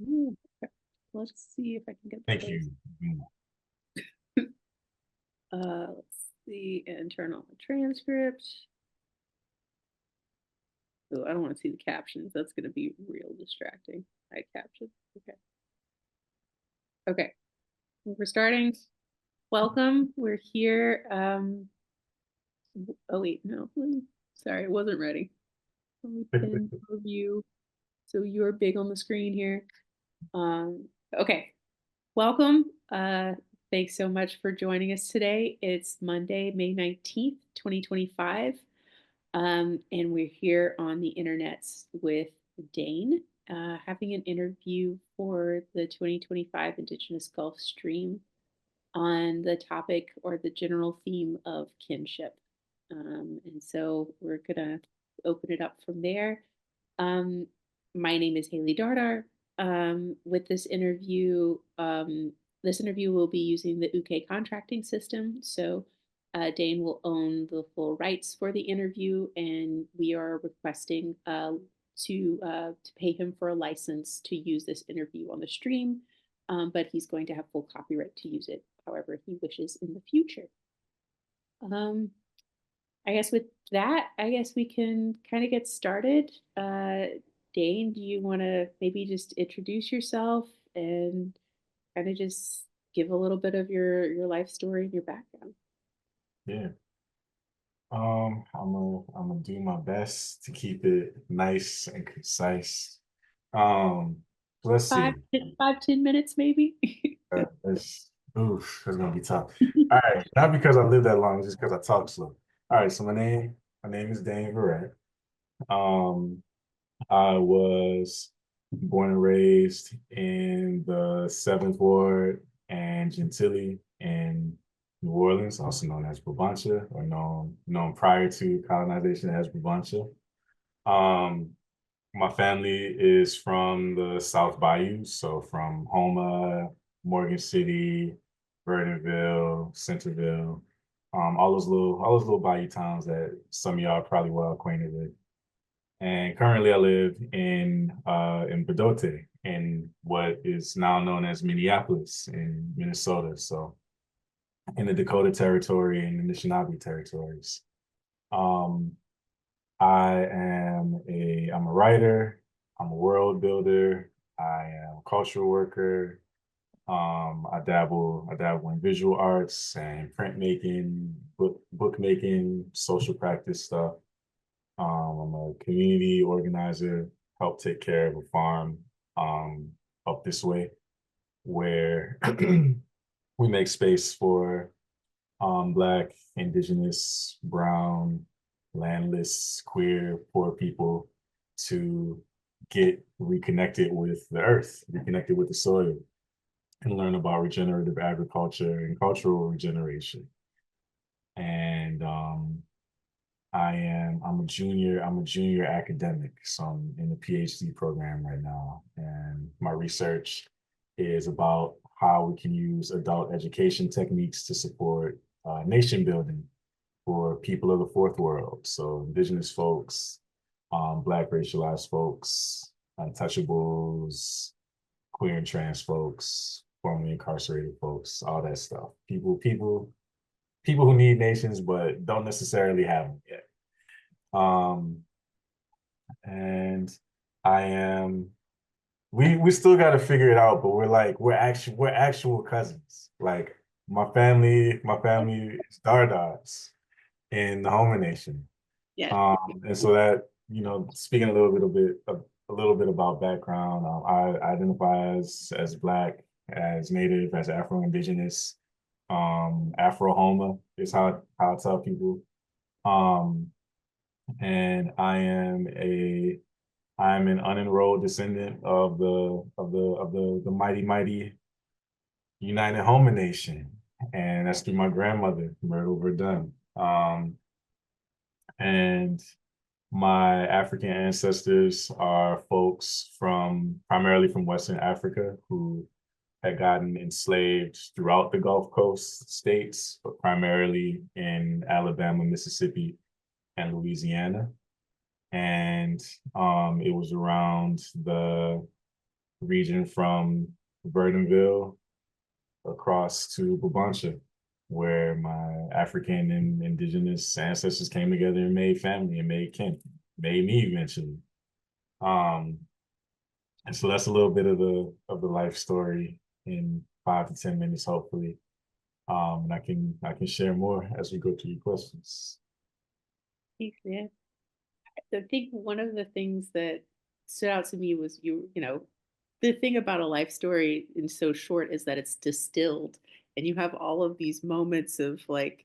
Ooh, okay. Let's see if I can get Thank those. you. Let's see, internal transcript. Oh, I don't want to see the captions. That's going to be real distracting. I captions. Okay. Okay. We're starting. Welcome. We're here. Oh wait, no. Sorry, I wasn't ready. Let me pin review. So you're big on the screen here. Okay. Welcome. Thanks so much for joining us today. It's Monday, May 19th, 2025. And we're here on the internet with Dane, having an interview for the 2025 Indigenous Gulf Stream on the topic or the general theme of kinship. And so we're going to open it up from there. Um, my name is Hali Dardar. With this interview will be using the UK contracting system. So Dane will own the full rights for the interview, and we are requesting to pay him for a license to use this interview on the stream. But he's going to have full copyright to use it however he wishes in the future. Um, I guess with that, I guess we can kind of get started. Dane, do you want to maybe just introduce yourself and kind of just give a little bit of your life story and your background? Yeah. I'm gonna do my best to keep it nice and concise. Um, let's Five, see. 5, 10 minutes maybe. That's gonna be tough. All right, not because I live that long, just because I talk slow. All right, so my name is Dane Verret. Um, I was born and raised in the Seventh Ward and Gentilly in New Orleans, also known as Brabantsia, or known prior to colonization as Brabantsia. Um, my family is from the South Bayou, so from Houma, Morgan City, Verdonville, Centerville, all those little bayou towns that some of y'all are probably well acquainted with. And currently I live in Bedote, in what is now known as Minneapolis in Minnesota. So in the Dakota Territory and the Anishinaabe territories. Um, I'm a writer, I'm a world builder, I am a cultural worker. I dabble in visual arts and printmaking, bookmaking, social practice stuff. I'm a community organizer, help take care of a farm um, up this way where we make space for Black, Indigenous, Brown, landless, queer, poor people to get reconnected with the earth, reconnected with the soil, and learn about regenerative agriculture and cultural regeneration. And I'm a junior academic, so I'm in the PhD program right now. And my research is about how we can use adult education techniques to support nation building for people of the fourth world. So indigenous folks, Black racialized folks, untouchables, queer and trans folks, formerly incarcerated folks, all that stuff. People who need nations but don't necessarily have them yet. Um, and I am we still got to figure it out, but we're actual cousins. Like my family is Dardars in the Houma Nation. Yes. And so that, speaking a little bit about background, I identify as Black, as Native, as Afro-Indigenous. Afro-Homa is how I tell people. Um, and I'm an unenrolled descendant of the mighty United Homa Nation, and that's through my grandmother, Myrtle Verdun. And my African ancestors are folks primarily from Western Africa who had gotten enslaved throughout the Gulf Coast states, but primarily in Alabama, Mississippi, and Louisiana. And it was around the region from Burdenville across to Bubancha, where my African and indigenous ancestors came together and made family and made kin, made me eventually. Um, and so that's a little bit of the life story in 5 to 10 minutes, hopefully. And I can share more as we go through your questions. Yeah. I think one of the things that stood out to me was the thing about a life story in so short is that it's distilled and you have all of these moments of like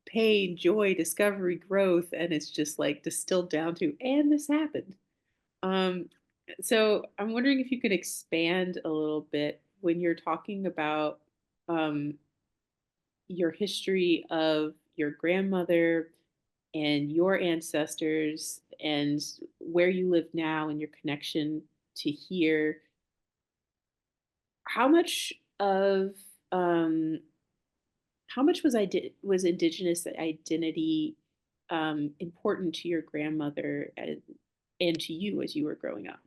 pain, joy, discovery, growth, and it's just like distilled down to, and this happened. Um, so I'm wondering if you could expand a little bit when you're talking about um, your history of your grandmother and your ancestors and where you live now and your connection to here. How much of um, how much was indigenous identity important to your grandmother and to you as you were growing up?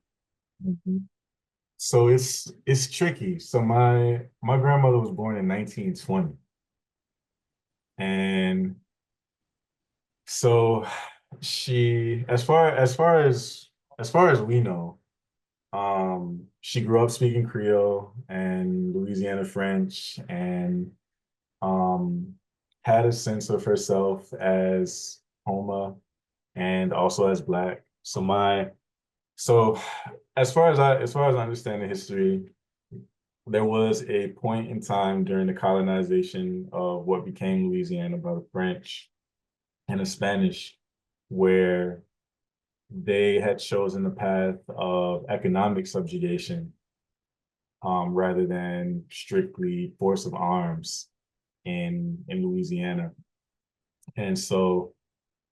Mhm. So it's tricky. So my grandmother was born in 1920. And so she, as far as we know, she grew up speaking Creole and Louisiana French, and um, had a sense of herself as Houma and also as Black. So as far as I understand the history, there was a point in time during the colonization of what became Louisiana by the French and the Spanish, where they had chosen the path of economic subjugation, rather than strictly force of arms in Louisiana. And so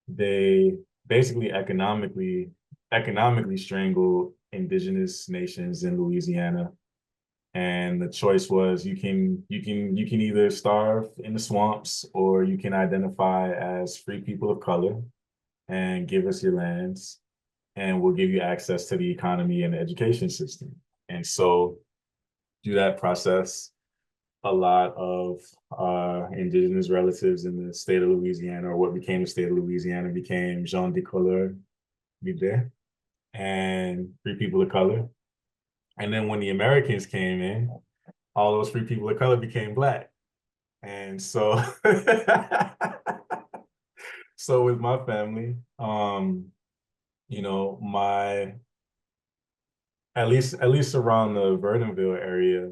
they basically economically strangled indigenous nations in Louisiana. And the choice was you can either starve in the swamps or you can identify as free people of color and give us your lands and we'll give you access to the economy and the education system. And so through that process, a lot of indigenous relatives in the state of Louisiana, or what became the state of Louisiana, became gens de couleur, and free people of color. And then when the Americans came in, all those free people of color became Black. And so, so with my family, my at least around the Verdunville area,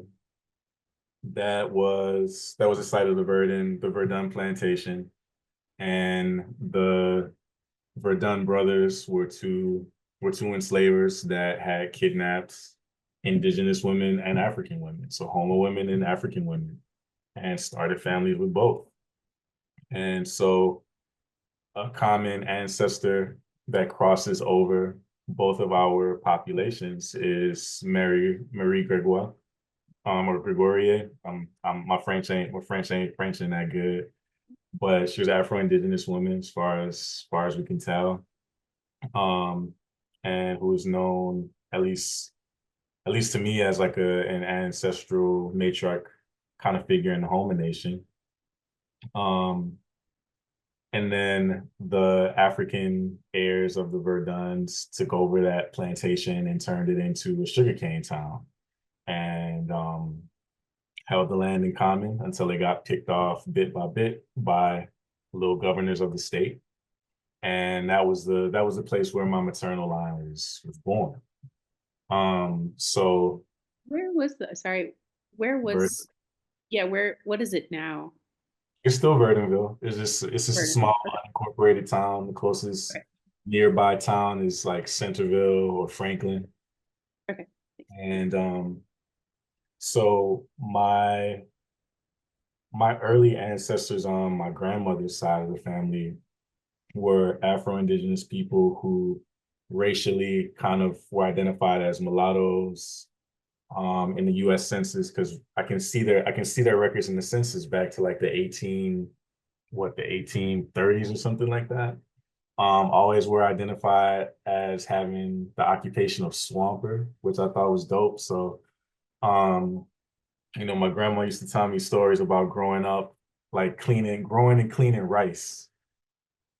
that was the site of the Verdun plantation, and the Verdun brothers were two enslavers that had kidnapped indigenous women and African women, so Houma women and African women, and started families with both. And so a common ancestor that crosses over both of our populations is Marie Gregoire, or Gregorie. My French ain't that good, but she was an Afro-Indigenous woman as far as we can tell, um, and who is known at least to me as like an ancestral matriarch kind of figure in the Houma Nation. Um, and then the African heirs of the Verduns took over that plantation and turned it into a sugarcane town, and held the land in common until they got picked off bit by bit by little governors of the state. And that was the place where my maternal line was born. So Where was the sorry? Where Ver- was yeah? Where what is it now? it's still Verdunville. It's just a Vernon. small Okay, unincorporated town. The closest okay, nearby town is like Centerville or Franklin. okay. And so my early ancestors on my grandmother's side of the family were Afro-Indigenous people who racially kind of were identified as mulattoes, in the U.S. Census, because I can see their records in the census back to like the 1830s or something like that. Always were identified as having the occupation of swamper, which I thought was dope. So, um, my grandma used to tell me stories about growing up, like growing and cleaning rice,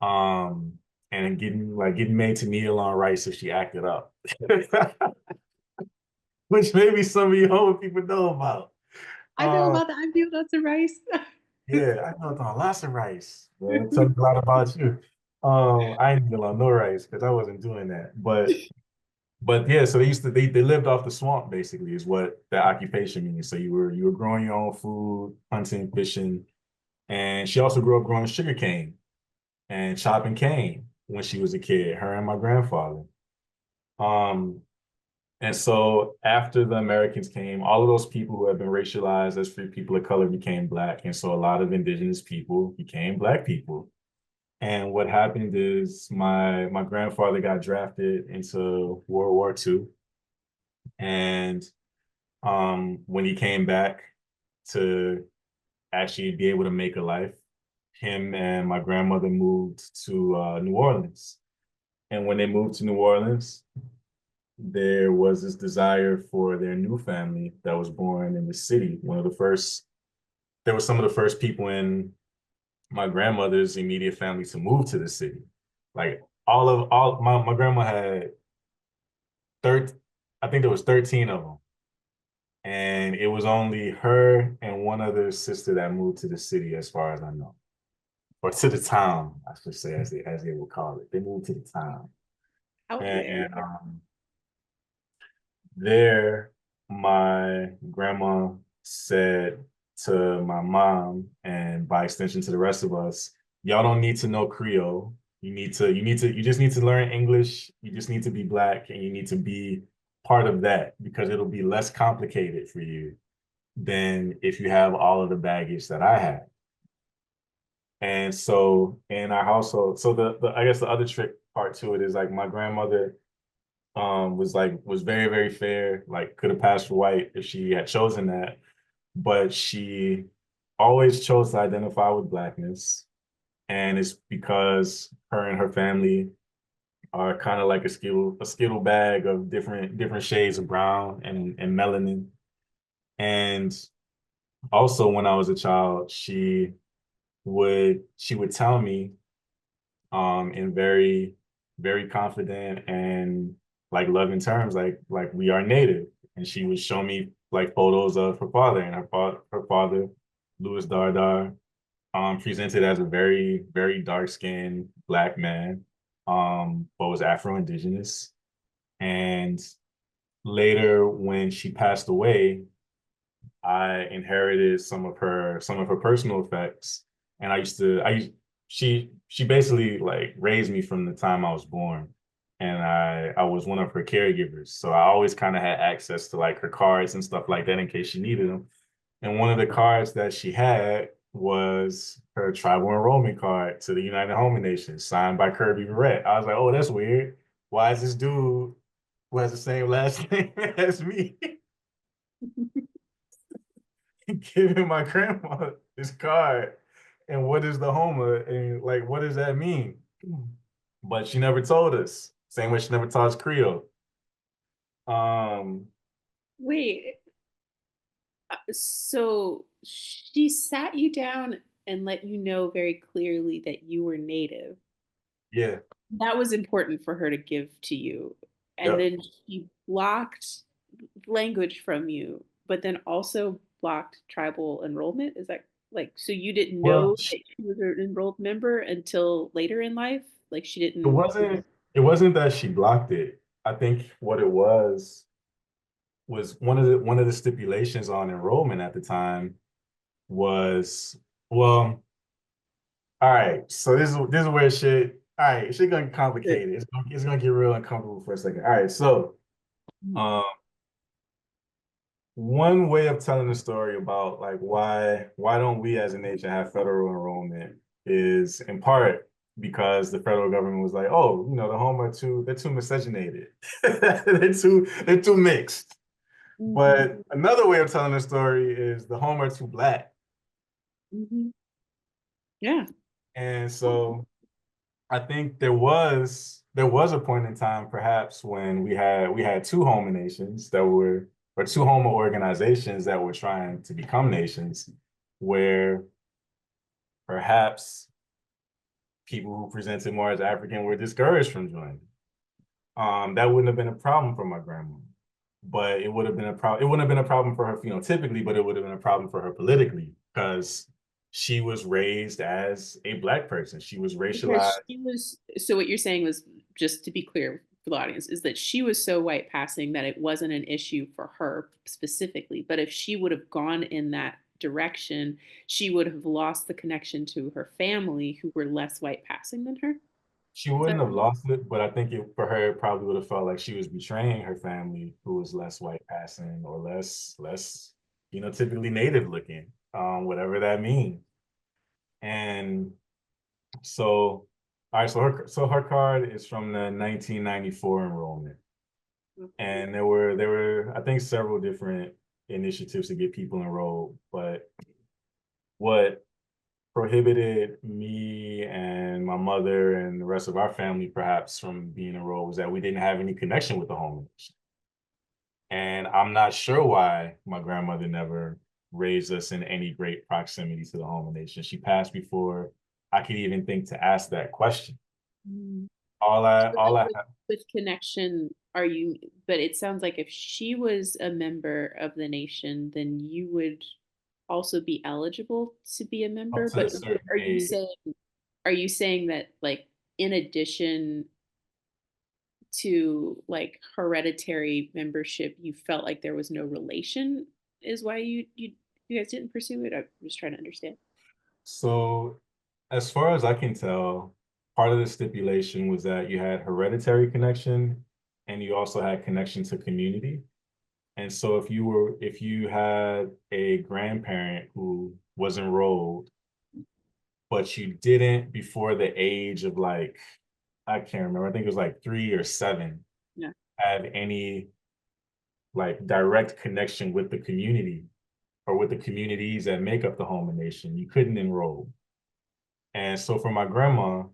um, and getting made to kneel on rice if she acted up, which maybe some of you old people know about. I know Um, about that. I feel that's a rice. yeah, I know about lots of rice. Well, it tells me a lot about you. I didn't kneel on no rice because I wasn't doing that, but yeah, so they lived off the swamp basically is what the occupation means. So you were growing your own food, hunting, fishing, and she also grew up growing sugar cane and chopping cane when she was a kid, her and my grandfather. Um, and so after the Americans came, all of those people who had been racialized as free people of color became black. And so a lot of indigenous people became black people. And what happened is my grandfather got drafted into World War II. And when he came back to actually be able to make a life, him and my grandmother moved to New Orleans. And when they moved to New Orleans, there was this desire for their new family that was born in the city. There were some of the first people in my grandmother's immediate family to move to the city. Like all my grandma had 13, I think there was 13 of them. And it was only her and one other sister that moved to the city, as far as I know, or to the town, I should say, as they would call it. They moved to the town, Out there. and there, my grandma said to my mom, and by extension to the rest of us, y'all don't need to know Creole. You just need to learn English. You just need to be black, and you need to be part of that because it'll be less complicated for you than if you have all of the baggage that I had. And so in our household, so the I guess the other trick part to it is like my grandmother was very, very fair, like could have passed for white if she had chosen that, but she always chose to identify with blackness. And it's because her and her family are kind of like a skittle bag of different shades of brown and melanin. And also when I was a child, she would tell me in very, very confident and like loving terms, like we are native. And she would show me like photos of her father, and her father, Louis Dardar, presented as a very, very dark-skinned black man, but was Afro-Indigenous. And later when she passed away, I inherited some of her personal effects, and she basically like raised me from the time I was born, and I was one of her caregivers, so I always kind of had access to like her cards and stuff like that in case she needed them. And one of the cards that she had was her tribal enrollment card to the United Home Nations, signed by Kirby Verret. I was like, oh, that's weird. Why is this dude who has the same last name as me giving my grandma this card? And what is the Houma? And like, what does that mean? But she never told us. Same way she never taught us Creole. Um, Wait, so she sat you down and let you know very clearly that you were native. yeah, That was important for her to give to you. And yep. then she blocked language from you, but then also blocked tribal enrollment. Is that like, so you didn't Well, know that she was an enrolled member until later in life? Like she it didn't. wasn't it wasn't that she blocked it. I think what it was one of the stipulations on enrollment at the time was, well, all right, so this is where shit, all right, shit gonna get complicated. It's gonna get real uncomfortable for a second. All right, so um one way of telling the story about like why don't we as a nation have federal enrollment is in part because the federal government was like, oh, the home they're too miscegenated. They're too mixed. Mhm, But another way of telling the story is the home are too black. mhm. Yeah. And so I think there was a point in time perhaps when we had two Homa nations that were or two Homa organizations that were trying to become nations where perhaps people who presented more as African were discouraged from joining. That wouldn't have been a problem for my grandma, but it would have been a problem. It wouldn't have been a problem for her phenotypically, but it would have been a problem for her politically because she was raised as a Black person. She was Because racialized. she was, so what you're saying was, just to be clear for the audience, is that she was so white passing that it wasn't an issue for her specifically. But if she would have gone in that direction, she would have lost the connection to her family who were less white passing than her. She Is that wouldn't have right? lost it, but I think for her, it probably would have felt like she was betraying her family, who was less white passing or less, typically native looking, whatever that means. And so, all right, so her card is from the 1994 enrollment, Okay. and there were I think several different initiatives to get people enrolled, but what prohibited me and my mother and the rest of our family perhaps from being enrolled was that we didn't have any connection with the homeless. And I'm not sure why my grandmother never raised us in any great proximity to the Homa Nation. She passed before I could even think to ask that question. Mm. All I So, all like, I with connection, are you, but it sounds like if she was a member of the nation, then you would also be eligible to be a up member. to a But certain are you age. saying, are you saying that, like, in addition to like hereditary membership, you felt like there was no relation, is why you guys didn't pursue it? I'm just trying to understand. So as far as I can tell, part of the stipulation was that you had hereditary connection and you also had connection to community. And so if you had a grandparent who was enrolled, but you didn't before the age of like, I can't remember, I think it was like 3 or 7, Yeah. have any like direct connection with the community or with the communities that make up the Homa Nation, you couldn't enroll. And so for my grandma,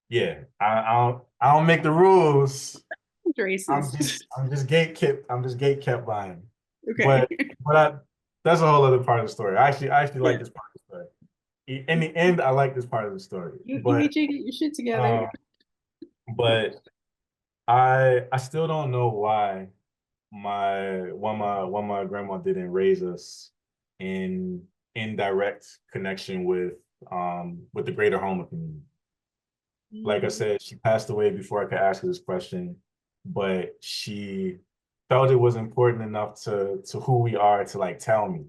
yeah, I don't make the rules. It's I'm racist. just I'm just gate kept I'm just gate kept by him. Okay. But that's a whole other part of the story. I actually like this part of the story. In the end, I like this part of the story. You But need to get your shit together. um, but I still don't know why my grandma didn't raise us in direct connection with the greater Homa community. Like I Mm. said, she passed away before I could ask her this question, but she felt it was important enough to who we are to like tell me.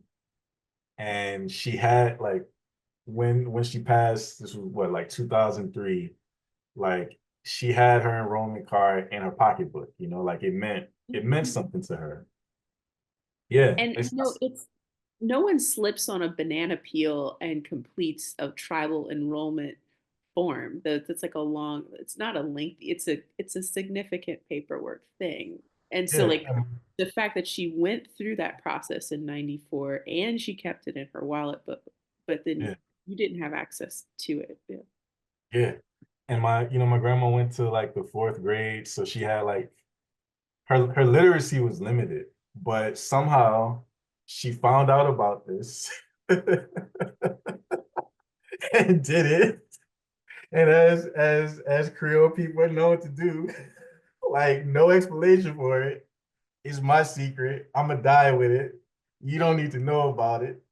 And she had like when she passed, this was what, like 2003, like she had her enrollment card in her pocketbook, like it meant Mhm. something to her. Yeah, And it's, no one slips on a banana peel and completes a tribal enrollment form. That's like a long, it's not a lengthy, it's a significant paperwork thing. And so, yeah, like, the fact that she went through that process in 94 and she kept it in her wallet, but then yeah, you didn't have access to it. Yeah. yeah. And my grandma went to like the fourth grade, so she had like her literacy was limited, but somehow she found out about this and did it. And as Creole people are known to do, like no explanation for it. It's my secret. I'ma die with it. You don't need to know about it.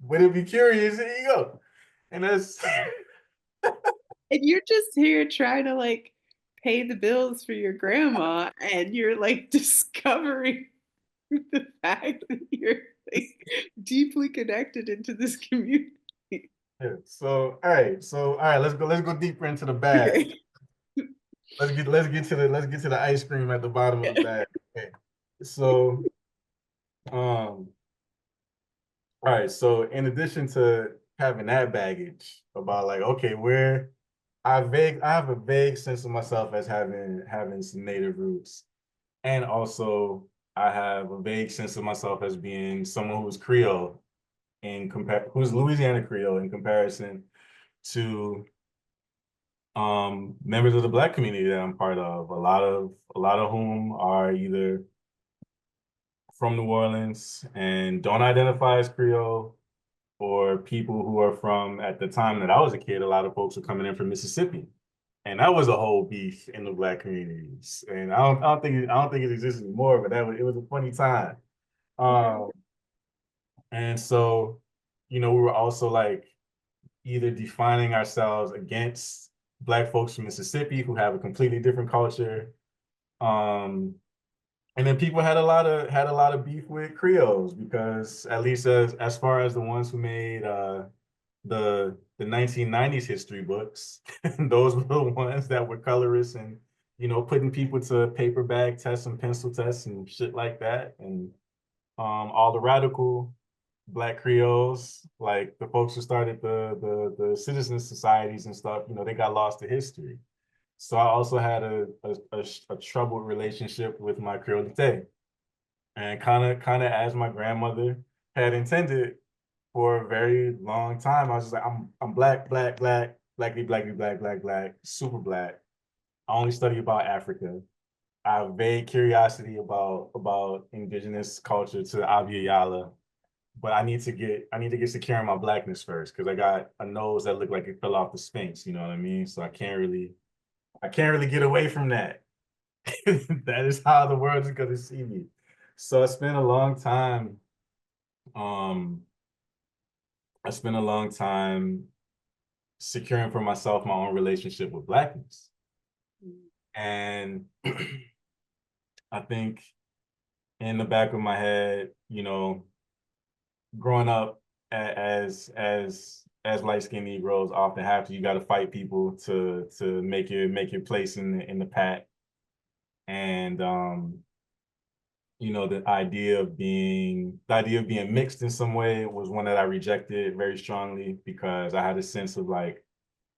But if you're curious, here you go. And that's And you're just here trying to like pay the bills for your grandma, and you're like discovering the fact that you're like deeply connected into this community. yeah. So all right, let's go deeper into the bag. Okay. Let's get to the ice cream at the bottom of the Yeah. bag. Okay. So all right, so in addition to having that baggage about like, okay, where I have a vague sense of myself as having some native roots. And also I have a vague sense of myself as being someone who's Creole who's Louisiana Creole in comparison to Members of the Black community that I'm part of, a lot of whom are either from New Orleans and don't identify as Creole, or people who are from, at the time that I was a kid, a lot of folks were coming in from Mississippi. And that was a whole beef in the Black communities. And I don't think it exists anymore, but it was a funny time. Um, and so, we were also like either defining ourselves against Black folks from Mississippi who have a completely different culture. Um, and then people had a lot of beef with Creoles, because at least as far as the ones who made the 1990s history books, those were the ones that were colorists and putting people to paper bag tests and pencil tests and shit like that. And all the radical Black Creoles, like the folks who started the citizen societies and stuff, they got lost to history. So I also had a troubled relationship with my Creolite, and kind of as my grandmother had intended for a very long time. I was just like, I'm black, black, black, blackly, blackly, black, black, black, super black. I only study about Africa. I have vague curiosity about indigenous culture to Abya Yala, but I need to get secure in my blackness first, because I got a nose that looked like it fell off the Sphinx. You know what I mean? So I can't really get away from that. That is how the world is gonna see me. So um, I spent a long time securing for myself my own relationship with blackness. And I think in the back of my head, growing up as light-skinned Negroes often have to, you got to fight people to make your place in the pack. And the idea of being mixed in some way was one that I rejected very strongly, because I had a sense of like,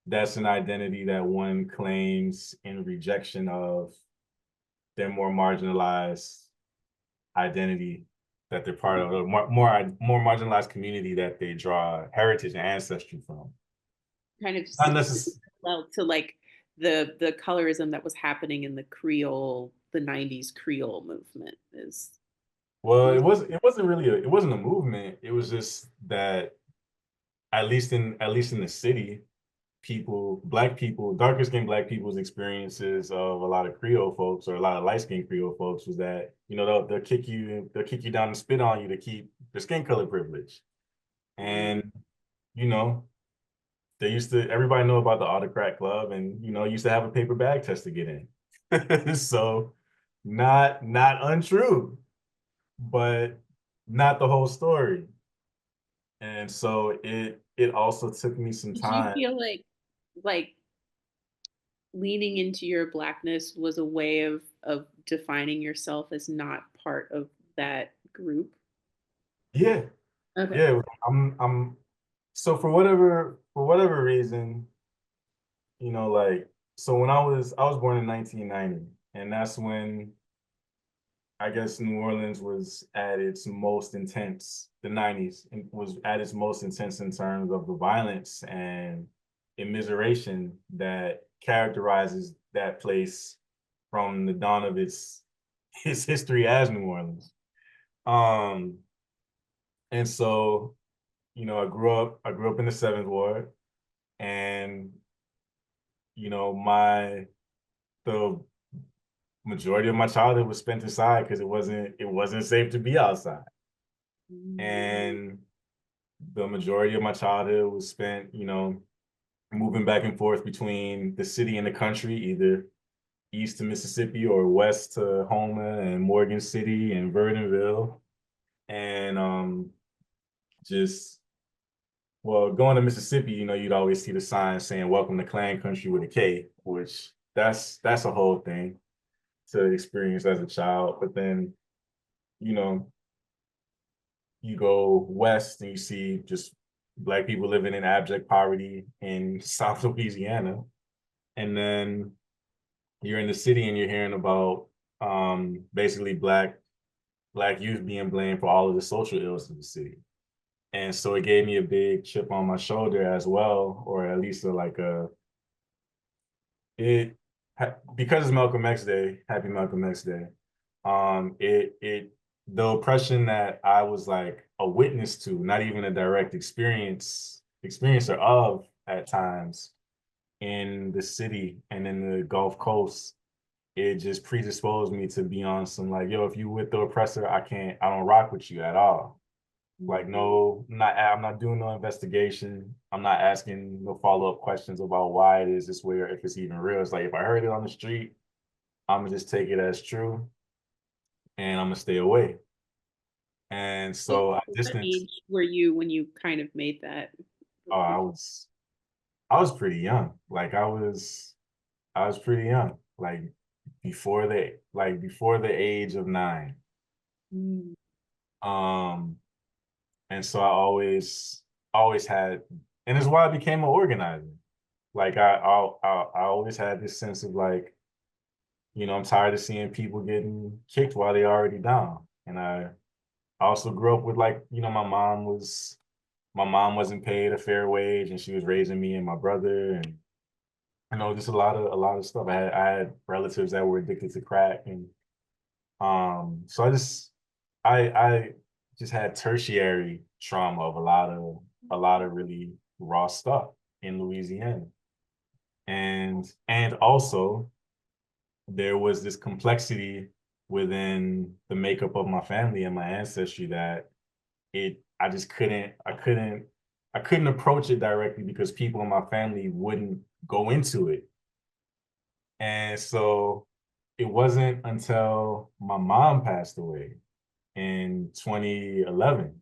that's an identity that one claims in rejection of their more marginalized identity that they're part of, or more marginalized community that they draw heritage and ancestry from. Kind of Not necessarily. well to like the colorism that was happening in the Creole, the 90s Creole movement is. Well, it wasn't a movement. It was just that, at least in the city, Black people, darker skinned Black people's experiences of a lot of Creole folks, or a lot of light skinned Creole folks, was that, they'll kick you down and spit on you to keep their skin color privilege. And, you know, everybody know about the Autocrat Club, and, used to have a paper bag test to get in. So not untrue, but not the whole story. And so it also took me some Did you time. feel like leaning into your blackness was a way of defining yourself as not part of that group? Yeah, Okay. yeah. I'm so for whatever reason, like, so when I was born in 1990, and that's when I guess New Orleans was at its most intense. The 90s was at its most intense in terms of the violence and immiseration that characterizes that place from the dawn of its history as New Orleans. Um, and so, I grew up in the Seventh Ward, and the majority of my childhood was spent inside, because it wasn't safe to be outside. And the majority of my childhood was spent, moving back and forth between the city and the country, either east to Mississippi or west to Houma and Morgan City and Verdonville. And just well, going to Mississippi, you'd always see the sign saying "Welcome to Clan Country" with a K, which that's a whole thing to experience as a child. But then, you know, you go west and you see just Black people living in abject poverty in South Louisiana. And then you're in the city and you're hearing about basically black youth being blamed for all of the social ills of the city. And so it gave me a big chip on my shoulder as well, or at least like it because it's Malcolm X Day, happy Malcolm X Day. It the oppression that I was like a witness to, not even a direct experiencer of at times in the city and in the Gulf Coast, it just predisposed me to be on some like, yo, if you with the oppressor, I don't rock with you at all. Like, no, I'm not doing no investigation. I'm not asking no follow-up questions about why it is this way or if it's even real. It's like if I heard it on the street, I'm gonna just take it as true and I'm gonna stay away. And so I What distanced. age were you when you kind of made that? Oh, I was pretty young. I was pretty young. Like before the age of 9. Mm. Um, and so I always had, and it's why I became an organizer. Like I always had this sense of like, I'm tired of seeing people getting kicked while they already down. And I also grew up with like, my mom wasn't paid a fair wage and she was raising me and my brother and just a lot of stuff. I had relatives that were addicted to crack and so I just had tertiary trauma of a lot of really raw stuff in Louisiana. And also there was this complexity within the makeup of my family and my ancestry that it I just couldn't approach it directly because people in my family wouldn't go into it. And so it wasn't until my mom passed away in 2011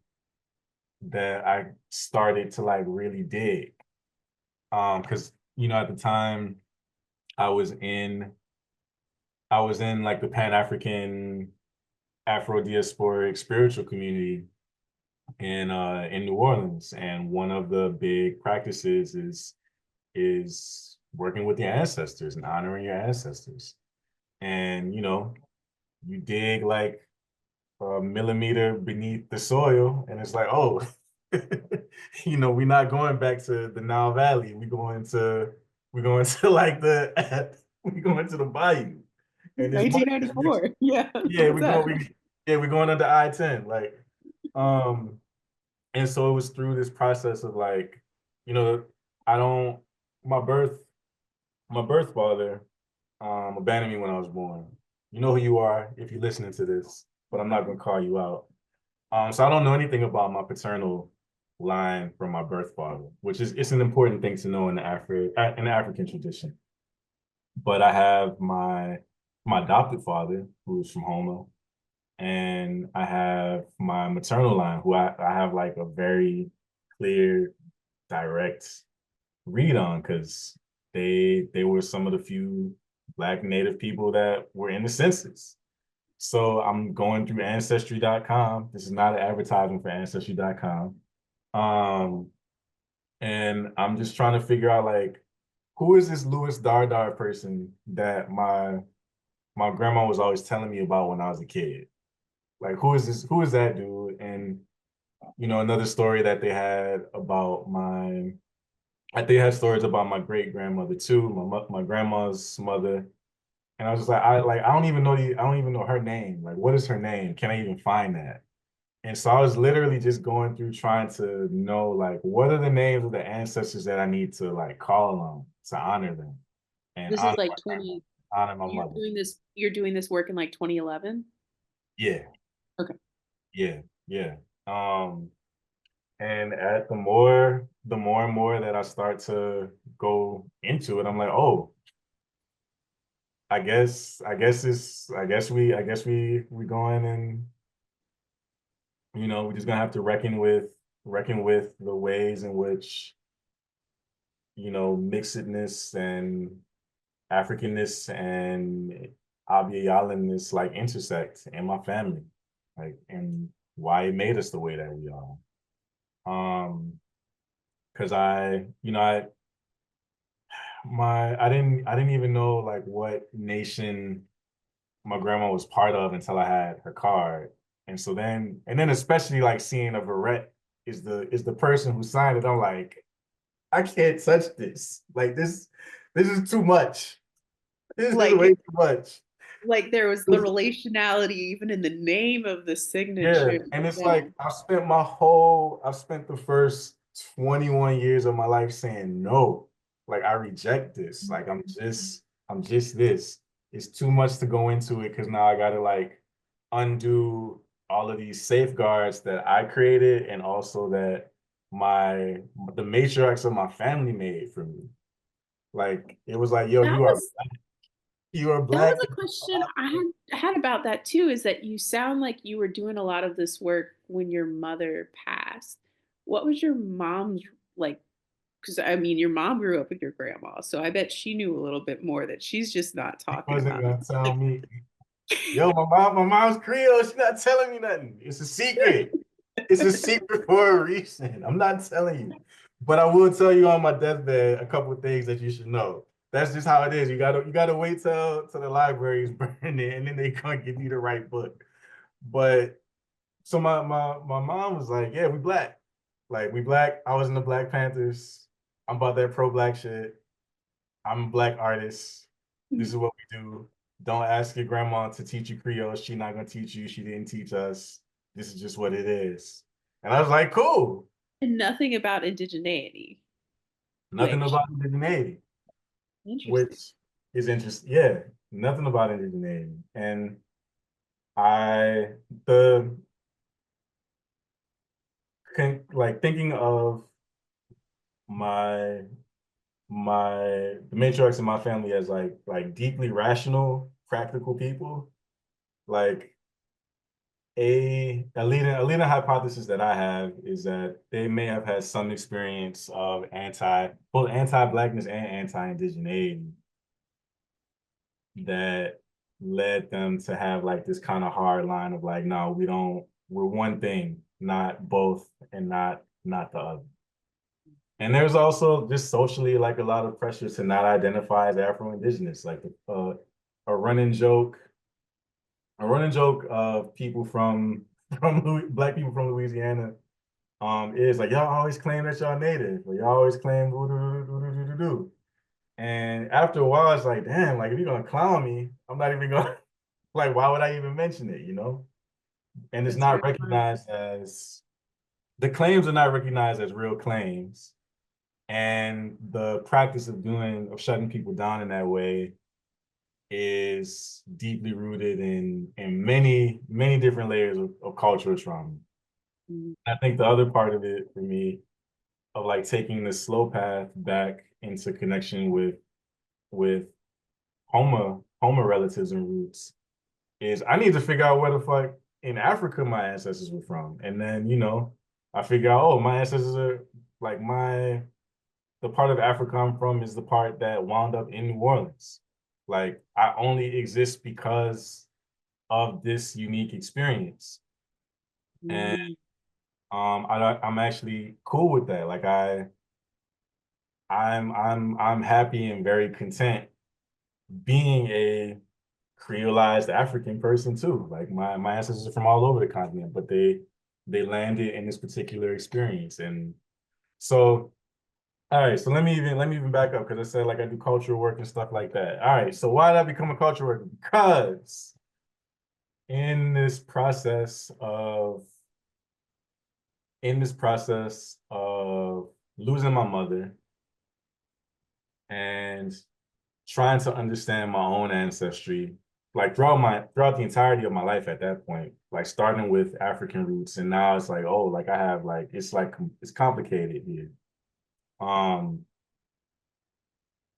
that I started to like really dig. Because at the time I was in I was in like the Pan-African Afro-diasporic spiritual community in New Orleans. And one of the big practices is working with your ancestors and honoring your ancestors. And you dig like a millimeter beneath the soil, and it's like, oh, we're not going back to the Nile Valley. We're going to like we're going to the bayou, and there's money. 1994. Yeah. Yeah, What's up? we're going under I-10, like, um, and so it was through this process of like, you know, I don't my birth father abandoned me when I was born. You know who you are if you're listening to this, but I'm not gonna call you out. So I don't know anything about my paternal line from my birth father, which is it's an important thing to know in the African tradition. But I have my adopted father, who's from Houma, and I have my maternal line, who I have like a very clear, direct read on because they were some of the few Black Native people that were in the census. So I'm going through ancestry.com. This is not an advertisement for ancestry.com. Um, and I'm just trying to figure out like who is this Louis Dardar person that my grandma was always telling me about when I was a kid? Like who is that dude? And another story that they had about they had stories about my great grandmother too, my grandma's mother. And I was just like, I don't even know her name. Like, what is her name? Can I even find that? And so I was literally just going through trying to know like what are the names of the ancestors that I need to like call on to honor them and This is like 20, honor my mother. you're doing this work in like 2011? Yeah, Okay. yeah, yeah. Um, and at the more and more that I start to go into it, I'm like, oh, I guess we going and we're just gonna have to reckon with the ways in which mixedness and Africanness and Abya like intersect in my family, like and why it made us the way that we are. Because I didn't even know like what nation my grandma was part of until I had her card. And then especially like seeing a Verret is the person who signed it. I'm like, I can't touch this. Like this is too much. This is way Like, too much. like there was the relationality even in the name of the Yeah, signature. and it's Yeah. like I've spent the first 21 years of my life saying no. Like I reject this. Like I'm just this. It's too much to go into it because now I gotta like undo all of these safeguards that I created and also that the matriarchs of my family made for me. Like it was like, yo, That was you are that was black. a question I had about that too, is that you sound like you were doing a lot of this work when your mother passed. What was your mom's like? Because I mean, your mom grew up with your grandma, so I bet she knew a little bit more that she's just not She talking wasn't about. gonna tell me. Yo, my mom's Creole. She's not telling me nothing. It's a secret. It's a secret for a reason. I'm not telling you. But I will tell you on my deathbed a couple of things that you should know. That's just how it is. You gotta wait till the library's burning and then they can't give you the right book. But so my mom was like, yeah, we black. Like we black. I was in the Black Panthers. I'm about that pro-black shit. I'm a black artist. This is what we do. Don't ask your grandma to teach you Creole. She's not gonna teach you. She didn't teach us. This is just what it is. And I was like, cool. And nothing about indigeneity. Nothing Which about indigeneity, interesting. which is interesting. Yeah, nothing about indigeneity. And I the like thinking of my the matriarchs in my family as like deeply rational, practical people. Like a leading hypothesis that I have is that they may have had some experience of both anti-blackness and anti-indigeneity that led them to have like this kind of hard line of like, no, we're one thing, not both and not the other. And there's also just socially like a lot of pressure to not identify as Afro-Indigenous, like a running joke a running joke of people from black people from Louisiana is like y'all always claim that y'all native, or y'all always claim do do do do do do do. And after a while, it's like, damn, like if you're gonna clown me, I'm not even gonna like why would I even mention it, you know? And it's That's very not fun. recognized as the claims are not recognized as real claims. And the practice of shutting people down in that way is deeply rooted in many different layers of cultural trauma. Mm. I think the other part of it for me of like taking the slow path back into connection with Houma relatives and roots is I need to figure out where the fuck in Africa my ancestors were from. And then, I figure out, oh, my ancestors are like the part of Africa I'm from is the part that wound up in New Orleans. Like I only exist because of this unique experience. And Mm. I'm actually cool with that. Like I'm happy and very content being a creolized African person too. Like my ancestors are from all over the continent, but they landed in this particular experience. And so all right, so let me even back up because I said like I do cultural work and stuff like that. All right, so why did I become a cultural worker? Because in this process of losing my mother and trying to understand my own ancestry, like throughout the entirety of my life at that point, like starting with African roots, and now it's like, oh, like I have it's complicated here. Um,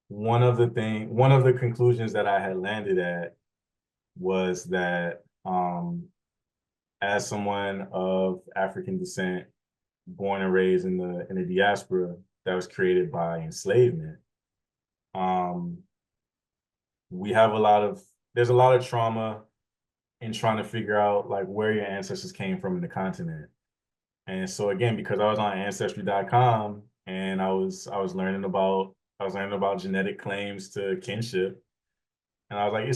one of the conclusions that I had landed at was that as someone of African descent, born and raised in the diaspora that was created by enslavement, um, we have there's a lot of trauma in trying to figure out like where your ancestors came from in the continent. And so again, because I was on ancestry.com and I was learning about genetic claims to kinship, and I was like,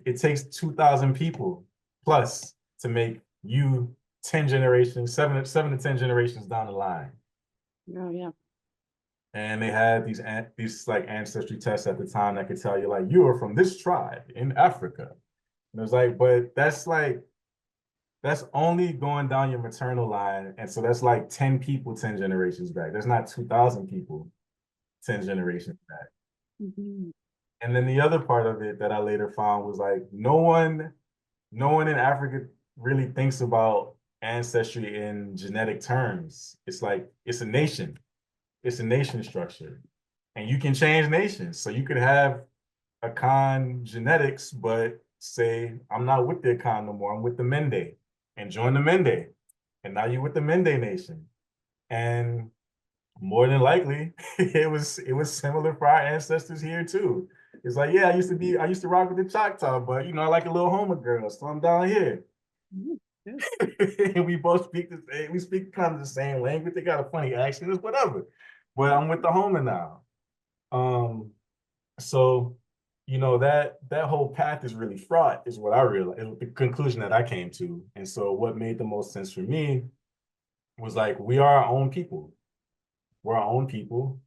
it takes 2,000 people plus to make you 10 generations, seven to 10 generations down the line. Oh yeah. And they had these like ancestry tests at the time that could tell you like you are from this tribe in Africa. And it was like, but that's only going down your maternal line. And so that's like 10 people, 10 generations back. There's not 2,000 people, 10 generations back. Mhm. And then the other part of it that I later found was like no one in Africa really thinks about ancestry in genetic terms. It's like it's a nation. It's a nation structure. And you can change nations. So you could have Akan genetics, but say, I'm not with the Akan no more. I'm with the Mende and join the Mende. And now you're with the Mende nation. And more than likely, it was similar for our ancestors here too. It's like, yeah, I used to rock with the Choctaw, but I like a little Houma girl, so I'm down here. Mm, yeah. And we both speak we speak kind of the same language. They got a funny accent, it's whatever. But I'm with the Houma now. Um, so that whole path is really fraught, is what I realized, the conclusion that I came to. And so what made the most sense for me was like, we are our own people. We're our own people.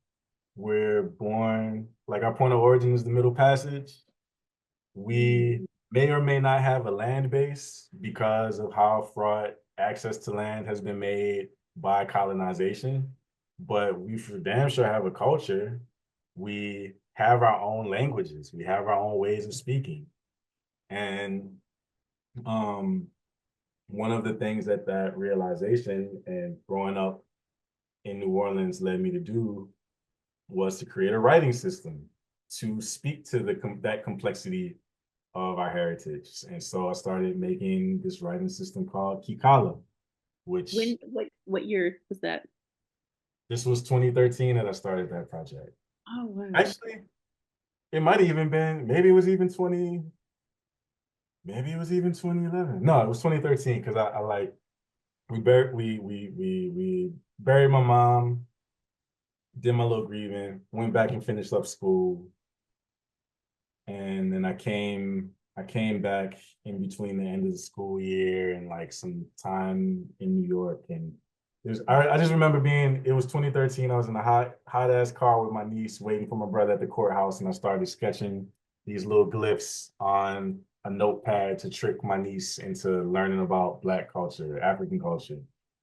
We're born, like our point of origin is the Middle Passage. We may or may not have a land base because of how fraught access to land has been made by colonization, but we for damn sure have a culture. We have our own languages. We have our own ways of speaking. And um, one of the things that realization and growing up in New Orleans led me to do was to create a writing system to speak to that complexity of our heritage. And so I started making this writing system called Kikala, which What year was that? this was 2013 that I started that project. Oh wow. Actually, it might have even been, maybe it was even 2011. No, it was 2013 because I like we buried my mom, did my little grieving, went back and finished up school, and then I came back in between the end of the school year and like some time in New York. And I just remember it was 2013. I was in a hot ass car with my niece waiting for my brother at the courthouse, and I started sketching these little glyphs on a notepad to trick my niece into learning about Black culture, African culture.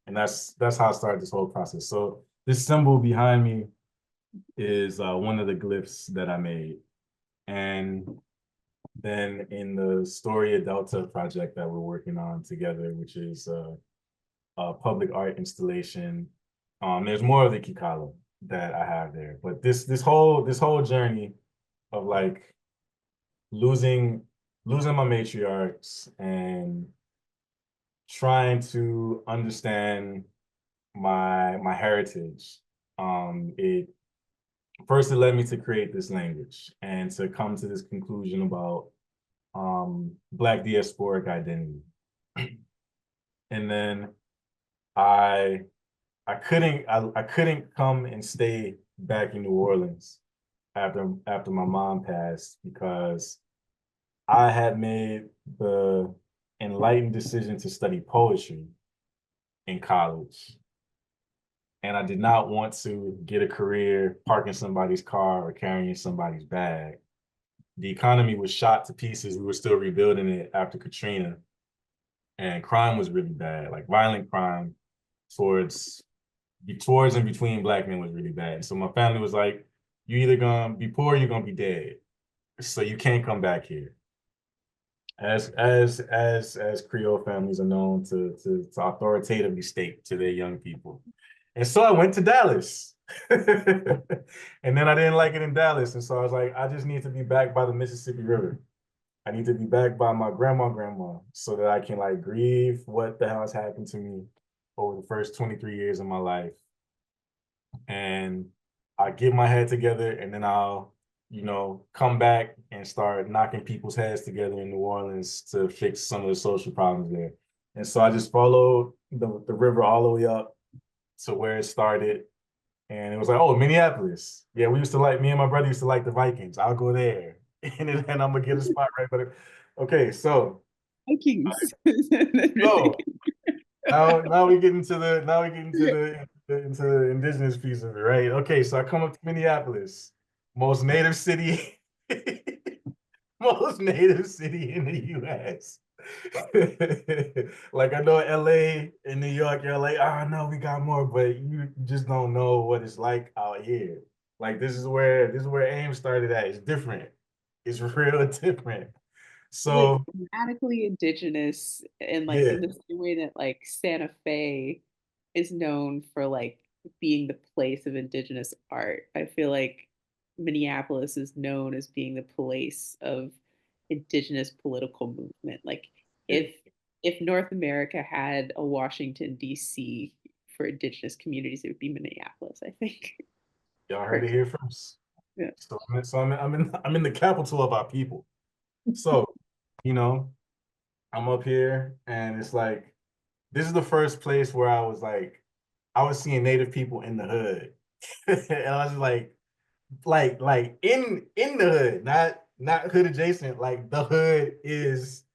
And that's how I started this whole process. So this symbol behind me is one of the glyphs that I made. And then in the Story of Delta project that we're working on together, which is a public art installation, there's more of the Kikala that I have there. But this whole journey of like losing my matriarchs and trying to understand my heritage, it first it led me to create this language and to come to this conclusion about Black diasporic identity. And then I couldn't come and stay back in New Orleans after my mom passed, because I had made the enlightened decision to study poetry in college. And I did not want to get a career parking somebody's car or carrying somebody's bag. The economy was shot to pieces. We were still rebuilding it after Katrina. And crime was really bad, like violent crime towards and between Black men was really bad. So my family was like, you either gonna be poor or you're gonna be dead. So you can't come back here. As Creole families are known to authoritatively state to their young people. And so I went to Dallas. And then I didn't like it in Dallas. And so I was like, I just need to be back by the Mississippi River. I need to be back by my grandma, so that I can like grieve what the hell has happened to me over the first 23 years of my life. And I get my head together, and then I'll, come back and start knocking people's heads together in New Orleans to fix some of the social problems there. And so I just followed the river all the way up to where it started. And it was like, oh, Minneapolis. Yeah, me and my brother used to like the Vikings. I'll go there. And then I'm gonna get a spot right. But okay, so Vikings. so now we get into the into the indigenous piece of it, right? Okay, so I come up to Minneapolis, most native city, most native city in the US. Like I know LA and New York, you're like, oh no, we got more, but you just don't know what it's like out here. Like this is where AIM started at. It's different. It's real different. Like So radically indigenous and like yeah, in the same way that like Santa Fe is known for like being the place of indigenous art. I feel like Minneapolis is known as being the place of indigenous political movement. Like yeah. if North America had a Washington DC for indigenous communities, it would be Minneapolis, I think. Y'all heard it here first. Yeah. So I'm in the capital of our people. So, you know, I'm up here and it's like this is the first place where I was seeing native people in the hood. And I was like in the hood, not hood adjacent. Like the hood is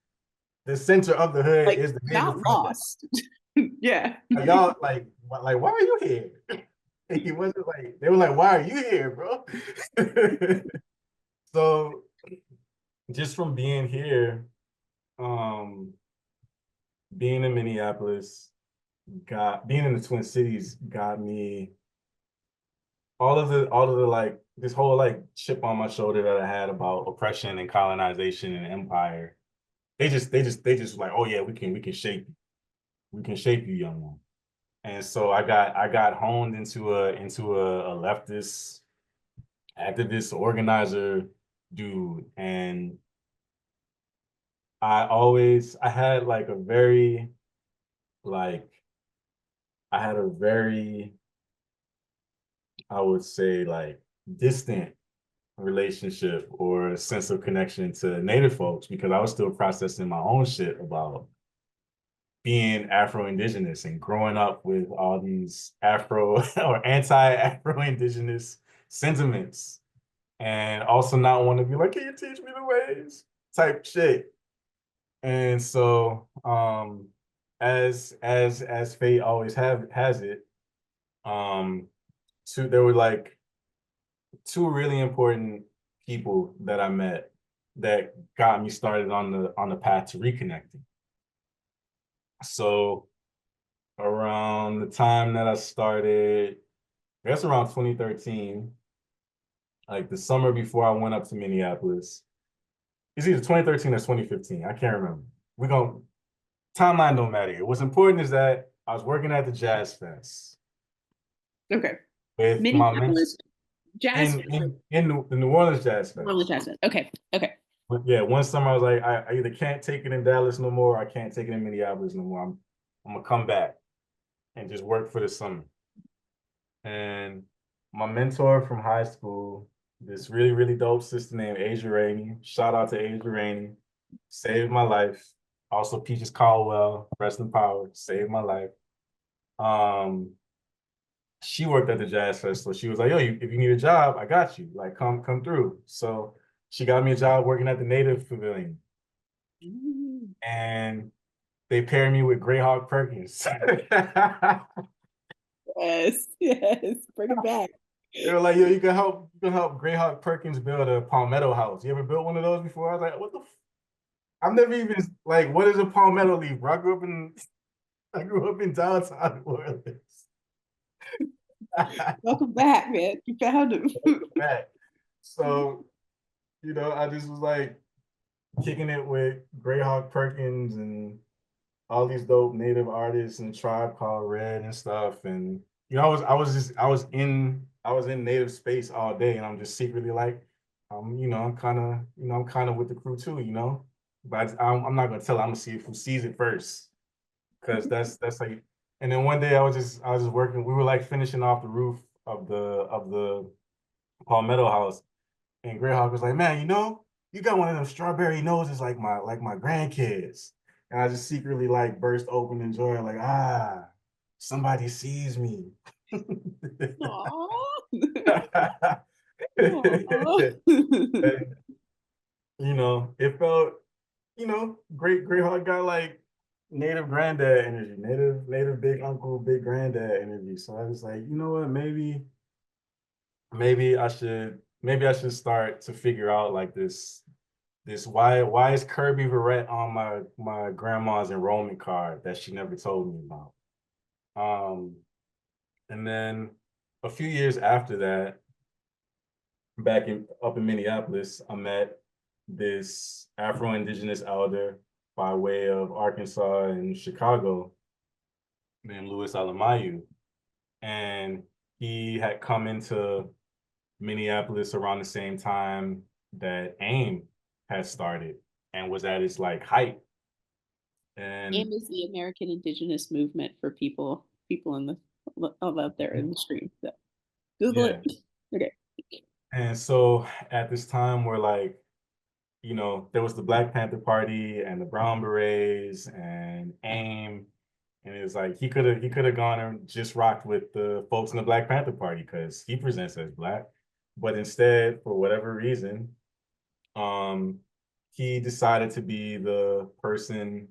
the center of the hood Like is the native not project. lost. Yeah. Y'all like why are you here? He wasn't like they were like, why are you here, bro? So just from being here, um, being in Minneapolis, got being in the Twin Cities got me all of the like this whole like chip on my shoulder that I had about oppression and colonization and empire. They just like, oh yeah, we can shape you. We can shape you, young one. And so I got honed into a leftist activist organizer dude. And I had like a very like I had a very I would say like distant relationship or a sense of connection to Native folks because I was still processing my own shit about being Afro-Indigenous and growing up with all these Afro or anti-Afro-Indigenous sentiments and also not want to be like, can you teach me the ways type shit. And so as fate always have has it, um there were like two really important people that I met that got me started on the path to reconnecting. So around the time that I started, I guess around 2013, like the summer before I went up to Minneapolis. It's either 2013 or 2015. I can't remember. We're going timeline don't matter. What's important is that I was working at the Jazz Fest Okay. with my mentor Minneapolis Jazz in the New Orleans Jazz World Fest. Jazz. Okay. Okay. But yeah, one summer I was like, I either can't take it in Dallas no more, or I can't take it in Minneapolis no more. I'm gonna come back and just work for the summer. And my mentor from high school, this really, really dope sister named Asia Rainey. Shout out to Asia Rainey. Saved my life. Also Peaches Caldwell, rest in power, saved my life. Um, she worked at the Jazz Fest, so she was like, "Yo, if you need a job, I got you. Like, come through." So she got me a job working at the Native Pavilion, Mm. and they paired me with Greyhawk Perkins. Yes. Yes. Bring it back. They were like, "Yo, you can help Greyhawk Perkins build a palmetto house. You ever built one of those before?" I was like, "What the? I've never even like, what is a palmetto leaf, bro? I grew up in downtown New Orleans." Welcome back, man. You found him. Back. So, I just was like kicking it with Greyhawk Perkins and all these dope native artists and Tribe Called Red and stuff. And I was in native space all day, and I'm just secretly like, I'm kind of with the crew too. But I'm not gonna tell. I'm gonna see who sees it first, because that's like. And then one day I was just working. We were like finishing off the roof of the Palmetto House, and Greyhawk was like, "Man, you got one of them strawberry noses like my grandkids." And I just secretly like burst open in joy, like, somebody sees me. Aw. Aw. And, it felt, great Greyhawk got like native granddad energy, native big uncle, big granddad energy. So I was like, you know what, maybe I should start to figure out like this why is Kirby Verret on my grandma's enrollment card that she never told me about. Um, and then a few years after that, up in Minneapolis, I met this Afro-Indigenous elder by way of Arkansas and Chicago named Louis Alamayu. And he had come into Minneapolis around the same time that AIM had started and was at its like height. And AIM is the American Indigenous Movement for people in the out there in the stream. So Google yeah. it. Okay. And so at this time we're like, there was the Black Panther Party and the Brown Berets and AIM. And it was like he could have gone and just rocked with the folks in the Black Panther Party because he presents as black. But instead, for whatever reason, um, he decided to be the person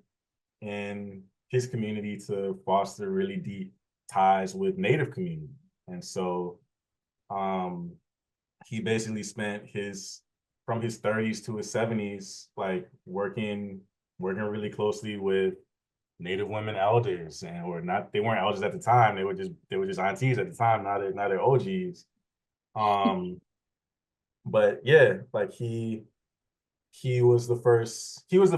in his community to foster really deep ties with Native community. And so um, he basically spent his from his 30s to his 70s like working really closely with Native women elders, and or not, they weren't elders at the time, they were just aunties at the time, not their OGs. But yeah, like he was the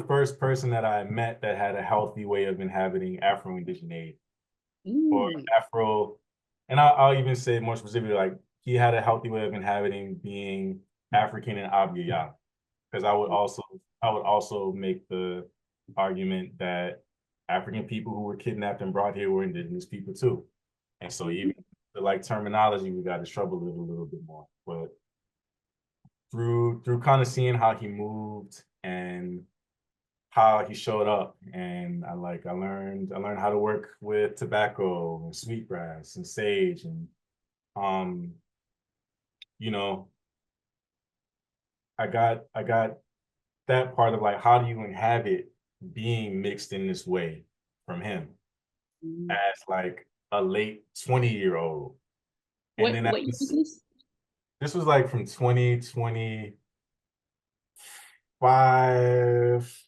first person that I met that had a healthy way of inhabiting Afro-Indigeneity or Mm. Afro, and I'll even say more specifically, like he had a healthy way of inhabiting being African and Abya, because I would also make the argument that African people who were kidnapped and brought here were indigenous people too. And so even the like terminology, we got to trouble it a little bit more. But through kind of seeing how he moved and how he showed up, and I learned how to work with tobacco and sweetgrass and sage, and um you know I got that part of like, how do you inhabit being mixed in this way from him Mm. as like a late 20-year-old. And then What year is this? this was like from 2025,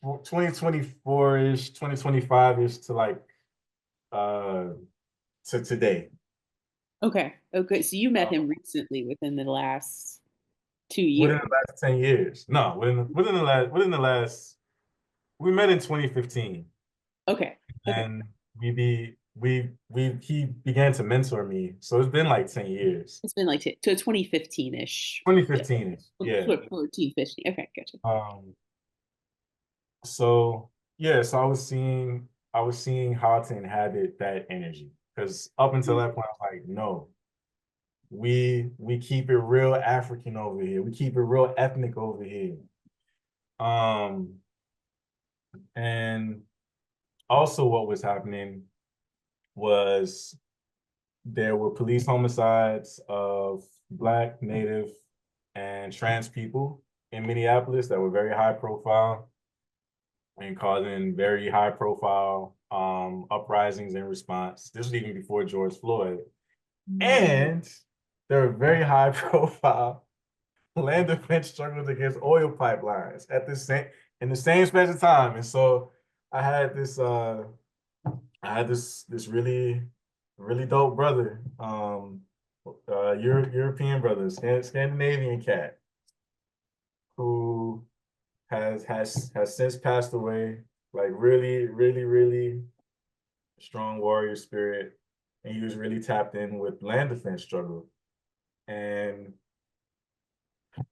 2024-ish, 2025-ish to like uh to today. Okay. Okay. So you met Uh, him recently within the last two within years. the last 10 years. No, within the last we met in 2015. Okay. Okay. And he began to mentor me. So it's been like 10 years. It's been like to 2015-ish. Yeah. 2015 is, yeah. 14, 15. Okay, gotcha. Um, so yeah, so I was seeing how to inhabit that energy. Because up until that point, I was like, no, we keep it real African over here. We keep it real ethnic over here. Um, and also what was happening was there were police homicides of Black, Native, and trans people in Minneapolis that were very high profile and causing very high profile uprisings in response. This was even before George Floyd. And there were very high profile land defense struggles against oil pipelines at the same in the same space of time. And so I had this really dope brother, European brother, Scandinavian cat, who has since passed away. Like really, really, really strong warrior spirit, and he was really tapped in with land defense struggle. And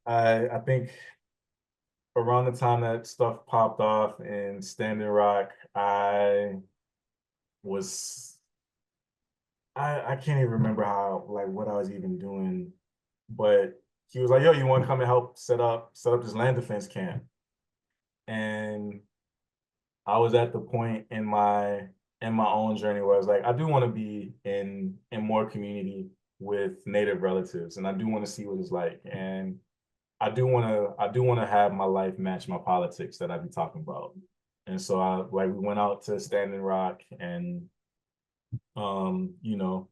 I think around the time that stuff popped off in Standing Rock, was I can't even remember how, like, what I was even doing, but he was like, "Yo, you want to come and help set up this land defense camp?" And I was at the point in my own journey where I was like, I do want to be in more community with Native relatives, and I do want to see what it's like, and I do want to have my life match my politics that I be talking about. And so we went out to Standing Rock and you know,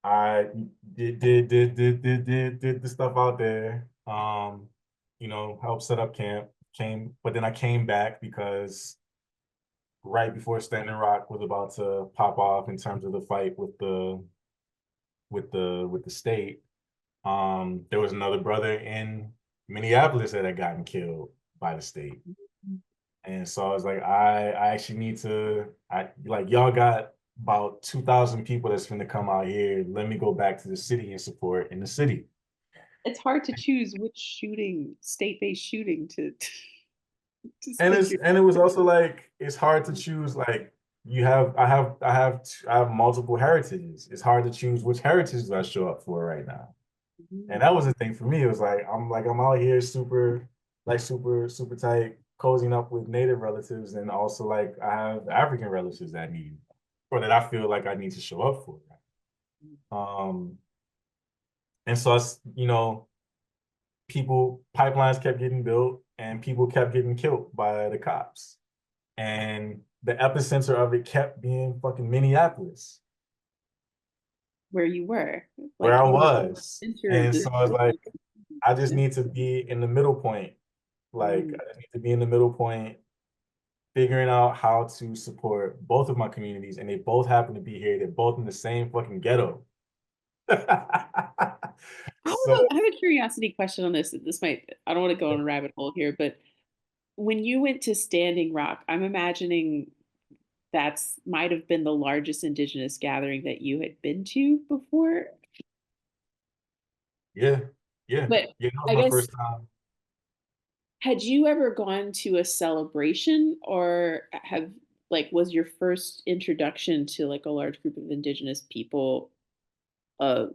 I did the stuff out there. Helped set up camp. But then I came back because right before Standing Rock was about to pop off in terms of the fight with the state, there was another brother in Minneapolis that had gotten killed by the state. And so I was like, I actually need to, y'all got about 2,000 people that's going to come out here. Let me go back to the city and support in the city. It's hard to choose which state-based shooting to And spend your. it was also like, it's hard to choose. Like I have multiple heritages. It's hard to choose which heritage do I show up for right now. And that was the thing for me. It was like I'm out here super tight, cozying up with Native relatives, and also like I have African relatives that need or that I feel like I need to show up for. Um, and so pipelines kept getting built, and people kept getting killed by the cops, and the epicenter of it kept being fucking Minneapolis, Where you were, where like I in the was. center of And this. so I was like, I just need to be in the middle point. Like, I just need to be in the middle point, figuring out how to support both of my communities, and they both happen to be here. They're both in the same fucking ghetto. So I have a curiosity question on this. I don't want to go on a rabbit hole here, but when you went to Standing Rock, I'm imagining that's might have been the largest indigenous gathering that you had been to before. yeah, yeah, But yeah. That was I my guess, first time. had you ever gone to a celebration or was your first introduction to like a large group of indigenous people uh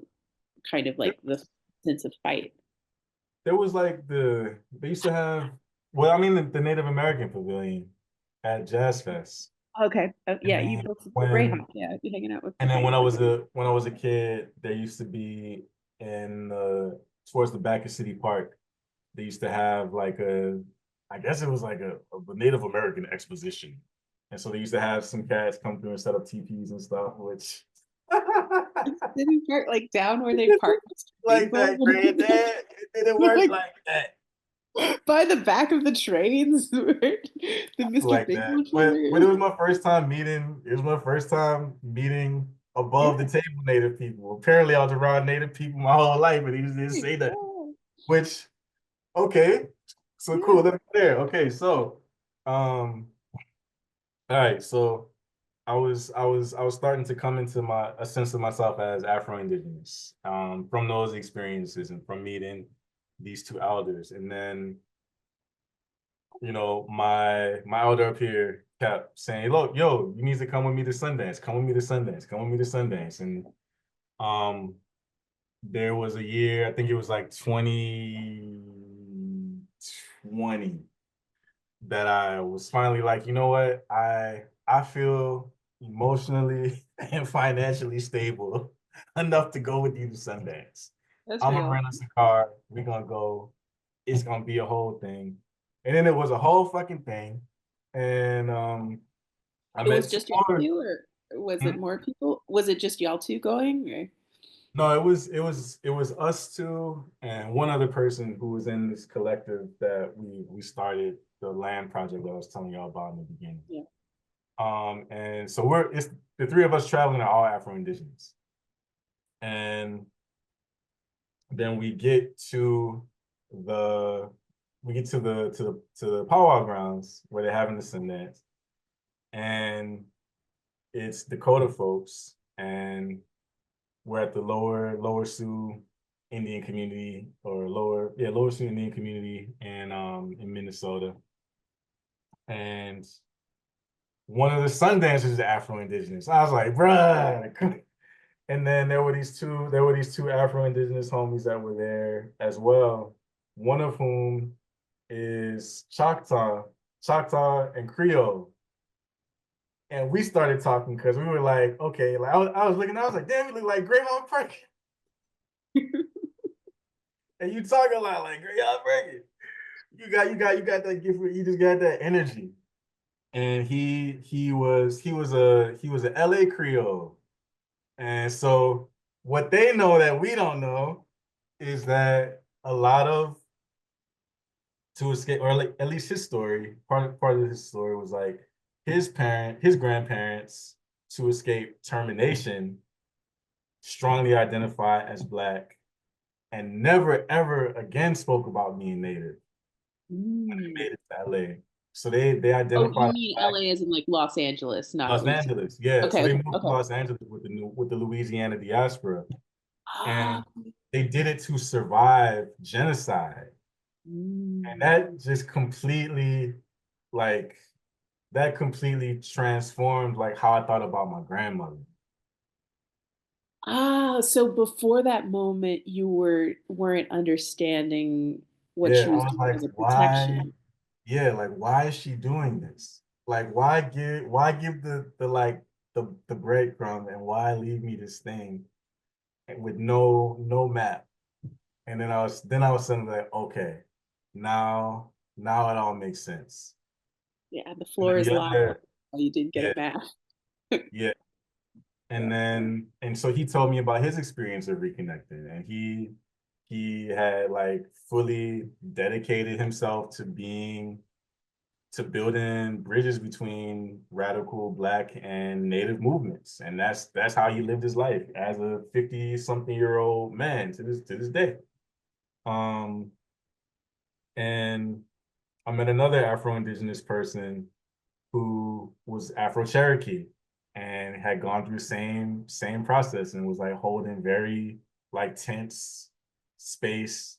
kind of There, like the sense of fight? there was like they used to have. Well, I mean the Native American Pavilion at Jazz Fest, Okay. and Yeah, you then folks, when Greyhawk. Yeah, I'd be hanging out with and then Greyhawk. when I was a kid, there used to be in towards the back of City Park. They used to have like I guess it was like a Native American exposition. And so they used to have some cats come through and set up TPs and stuff, which City Park, like down where they park Mr. like Bingle, that, granddad. It didn't work like like that. by the back of the trains, where the Mr. Like that. Bingle But trailers. it was my first time meeting. It was my first time meeting above the Yeah, table Native people. Apparently, I was around Native people my whole life, but he just didn't say that. yeah, Which okay, so yeah. cool. Let me there. Okay, so all right, so I was starting to come into a sense of myself as Afro-Indigenous from those experiences and from meeting these two elders. And then, my elder up here kept saying, look, yo, you need to come with me to Sundance, come with me to Sundance, come with me to Sundance. And um there was a year, I think it was like 2020, that I was finally like, you know what? I feel emotionally and financially stable enough to go with you to Sundance. That's I'm gonna real. rent us a car. We're gonna go. It's gonna be a whole thing. And then it was a whole fucking thing. And I It was met two just y'all more. two, or was Hmm? it more people? Was it just y'all two going? Or? No, it was us two and one other person who was in this collective that we started the land project that I was telling y'all about in the beginning. Yeah. And so it's the three of us traveling are all Afro-Indigenous. And then the we get to the powwow grounds where they're having the Sundance. And it's Dakota folks, and we're at the lower Sioux Indian community, or lower Sioux Indian community in Minnesota. And one of the sun dancers is Afro-Indigenous. I was like, bruh. And then there were these two Afro-Indigenous homies that were there as well. One of whom is Choctaw and Creole. And we started talking because we were like, okay, like I was looking, I was like, damn, you look like Grandma Perkins. And you talk a lot like Grandma Perkins. You got that gift, you just got that energy. and he was a LA Creole. And so what they know that we don't know is that a lot of to escape, or like at least his story, part of his story was like his grandparents to escape termination strongly identified as Black and never ever again spoke about being Native. Mm. Made it to LA. So they Oh, identified you as mean Black LA as in like Los Angeles, not Los Louisiana? Angeles. Yeah. So Okay, they okay, moved to okay. Los Angeles with the Louisiana diaspora. Ah, And they did it to survive genocide. And mm. that just completely like that completely transformed like how I thought about my grandmother. Ah, so before that moment, you weren't understanding what Yeah, she I was was doing like, as a why? protection. Yeah, like why is she doing this? Like why give the like the breadcrumb and why leave me this thing with no map? And then I was suddenly like, okay, now it all makes sense. Yeah, the And floor then is the lava. other, Oh, you didn't get yeah, a map. yeah. Yeah. And so he told me about his experience of reconnecting, and he had like fully dedicated himself to building bridges between radical Black and Native movements, and that's how he lived his life as a 50-something-year-old man to this day. Um, and I met another Afro-Indigenous person who was Afro-Cherokee and had gone through same process and was like holding very like tense space,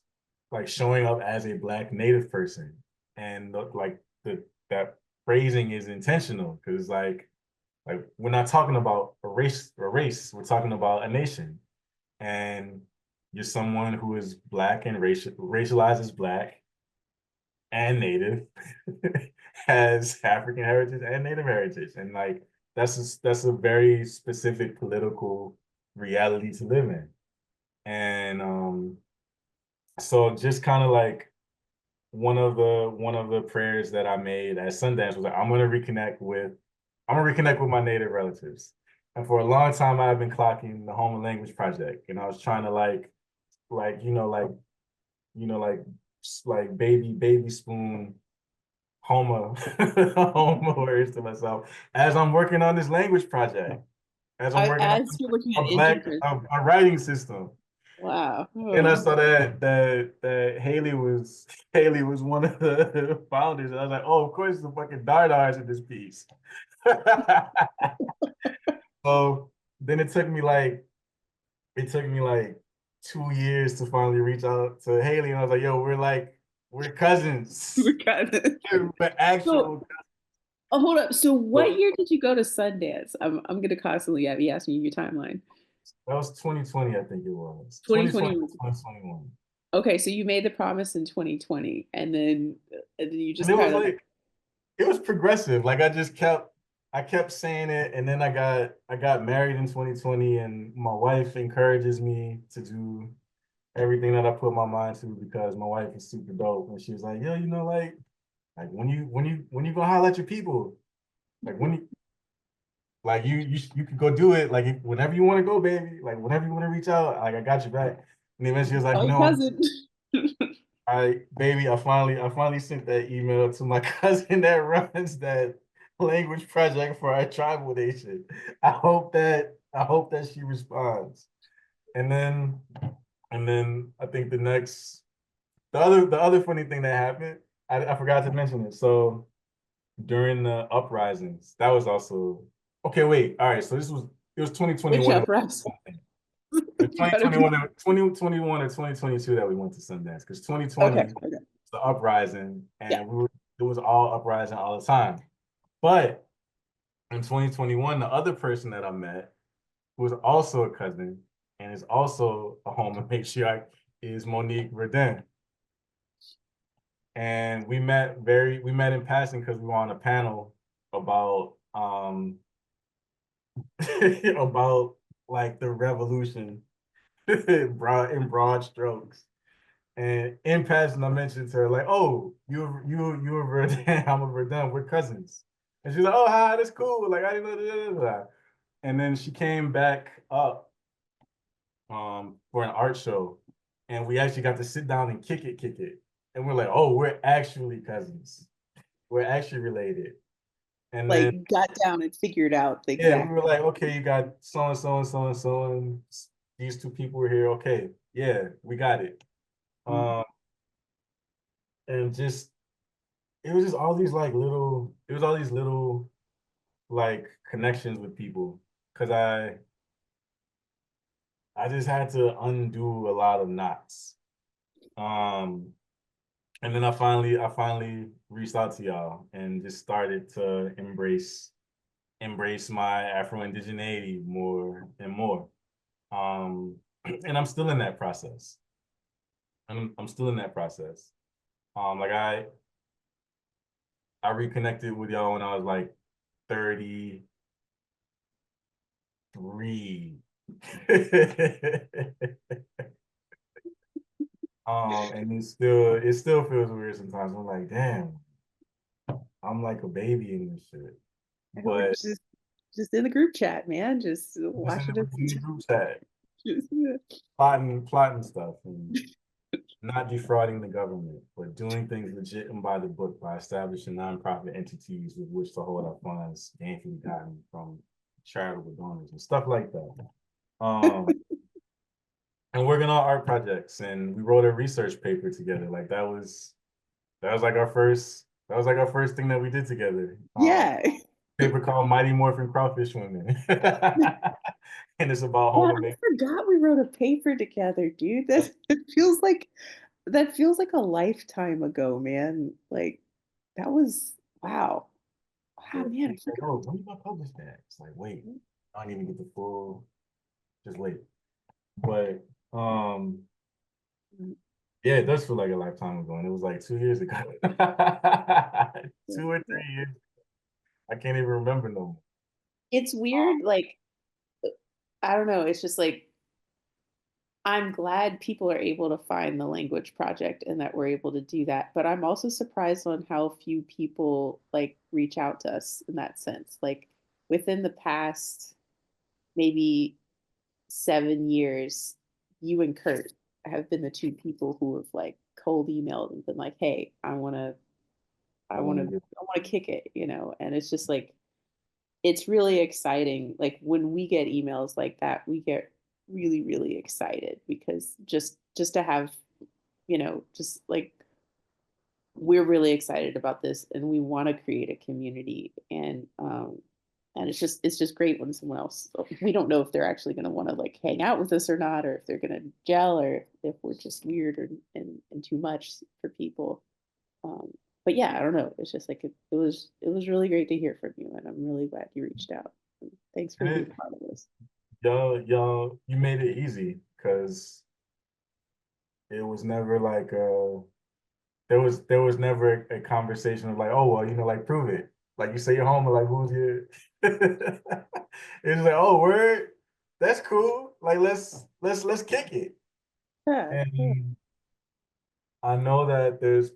like showing up as a Black Native person. And like that phrasing is intentional because like we're not talking about a race, we're talking about a nation. And you're someone who is Black and racialized as Black and Native, has African heritage and Native heritage, and like that's a very specific political reality to live in. And so just kind of like one of the prayers that I made at Sundance was like, I'm gonna reconnect with my Native relatives. And for a long time, I've been clocking the Houma Language Project, and I was trying to like like baby spoon Houma, Houma words to myself as I'm working on this language project, as I'm working on As you're looking at a black integration. a writing system. Wow. And I Oh. saw that Hali was one of the founders. And I was like, oh, of course the fucking Dardar is in this piece. So then it took me like 2 years to finally reach out to Hali, and I was like, yo, we're cousins. We're cousins. We're So, actual. oh, hold up. So, So what year did you go to Sundance? I'm gonna constantly be asking you your timeline. that was 2020, I think it was. 2020 2020. to 2021. Okay, so you made the promise in 2020, and then you And just it was kind of. like it was progressive. Like I kept saying it, and then I got married in 2020, and my wife encourages me to do everything that I put my mind to because my wife is super dope. And she was like, yo, like when you gonna holler at your people? Like when you like you could go do it like whenever you want to go, baby. Like whenever you want to reach out, like I got you back. And then she was like, Oh, cousin. I finally sent that email to my cousin that runs that language project for our tribal nation. I hope that she responds. And then I think the other funny thing that happened, I forgot to mention it. So during the uprisings, that was also okay, wait. All right, so it was Which 2021. uprise? It was You gotta be 2021 or 2022 that we went to Sundance because 2020 okay. was Okay. the uprising Yeah. and it was all uprising all the time. But in 2021, the other person that I met who was also a cousin and is also a home matriarch is Monique Verdun. And we met in passing because we were on a panel about about like the revolution in broad strokes. And in passing, I mentioned to her, like, oh, you're Verdun, I'm a Verdun, we're cousins. And she's like, oh, hi, that's cool. Like, I didn't know that. And then she came back up for an art show. And we actually got to sit down and kick it. And we're like, oh, we're actually cousins. We're actually related. And then, Like got down and figured out the yeah, we exact. were like, okay, you got so and so and so and so, and these two people were here. Okay, yeah, we got it. Mhm. And just it was just all these like little, it was all these little like connections with people because I just had to undo a lot of knots. Um, and then I finally reached out to y'all and just started to embrace my Afro-Indigeneity more and more. And I'm still in that process. I'm still in that process. Like I reconnected with y'all when I was like 33. And it still feels weird sometimes. I'm like, damn, I'm like a baby in this shit. We're But just in the group chat, man. Just just watching it. in the group chat, Just, plotting stuff and not defrauding the government, but doing things legit and by the book by establishing nonprofit entities with which to hold our funds gainfully gotten from charitable donors and stuff like that. And working on art projects, and we wrote a research paper together. Like that was like our first thing that we did together. yeah. Paper called Mighty Morphin Crawfish Women. And it's about Yeah, holding I it. forgot we wrote a paper together, dude. That it feels like a lifetime ago, man. Like that was wow. Wow, man, I Like, forgot. oh, when did I publish that? It's like, wait, I didn't even get the full, just wait. But yeah, it does feel like a lifetime ago, and it was like 2 years ago. Yeah, 2 or 3 years. I can't even remember no more. it's weird, like I don't know, it's just like I'm glad people are able to find the language project and that we're able to do that. But I'm also surprised on how few people like reach out to us in that sense. Like within the past maybe 7 years, you and Kurt have been the two people who have like cold emailed and been like, "Hey, I I want want to, to get I want to kick it," you know. And it's just like it's really exciting. Like when we get emails like that, we get really, really excited because just to have, just like we're really excited about this and we want to create a community and it's just great when someone else we don't know if they're actually going to want to like hang out with us or not or if they're going to gel or if we're just weird or and too much for people um, but yeah, I don't know. It's just like it was really great to hear from you, and I'm really glad you reached out. Thanks for and being it. part of this. You made it easy because it was never like there was never a conversation of like, oh well, like prove it. Like you say you're home, and like who's your it's like, oh word, that's cool. Like let's kick it. Yeah, yeah. And I know that there's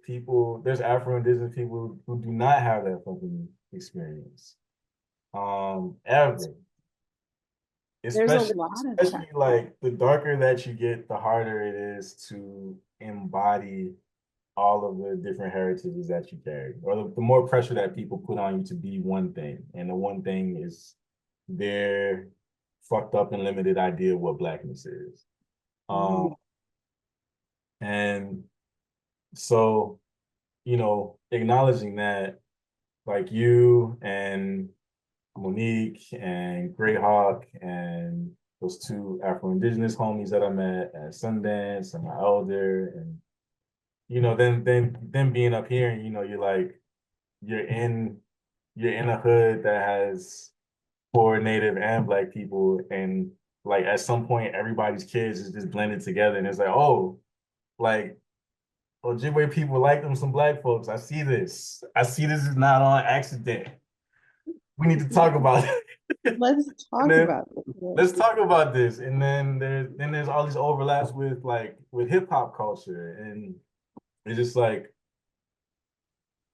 Afro-Indigenous people who do not have that fucking experience. Ever. There's a Especially lot of especially like the darker that you get, the harder it is to embody all of the different heritages that you carry, or the more pressure that people put on you to be one thing, and the one thing is their fucked up and limited idea of what blackness is. Um, mm, and so, acknowledging that, like you and Monique and Greyhawk and those two Afro-Indigenous homies that I met at Sundance and my elder, and then being up here and you're like you're in you're in a hood that has poor native and black people, and like at some point everybody's kids is just blended together, and it's like, oh, like Ojibwe people like them some black folks. I see this is not on accident. We need to talk about it. let's And talk then about it. let's talk about this. And then there's all these overlaps with hip hop culture, and it's just like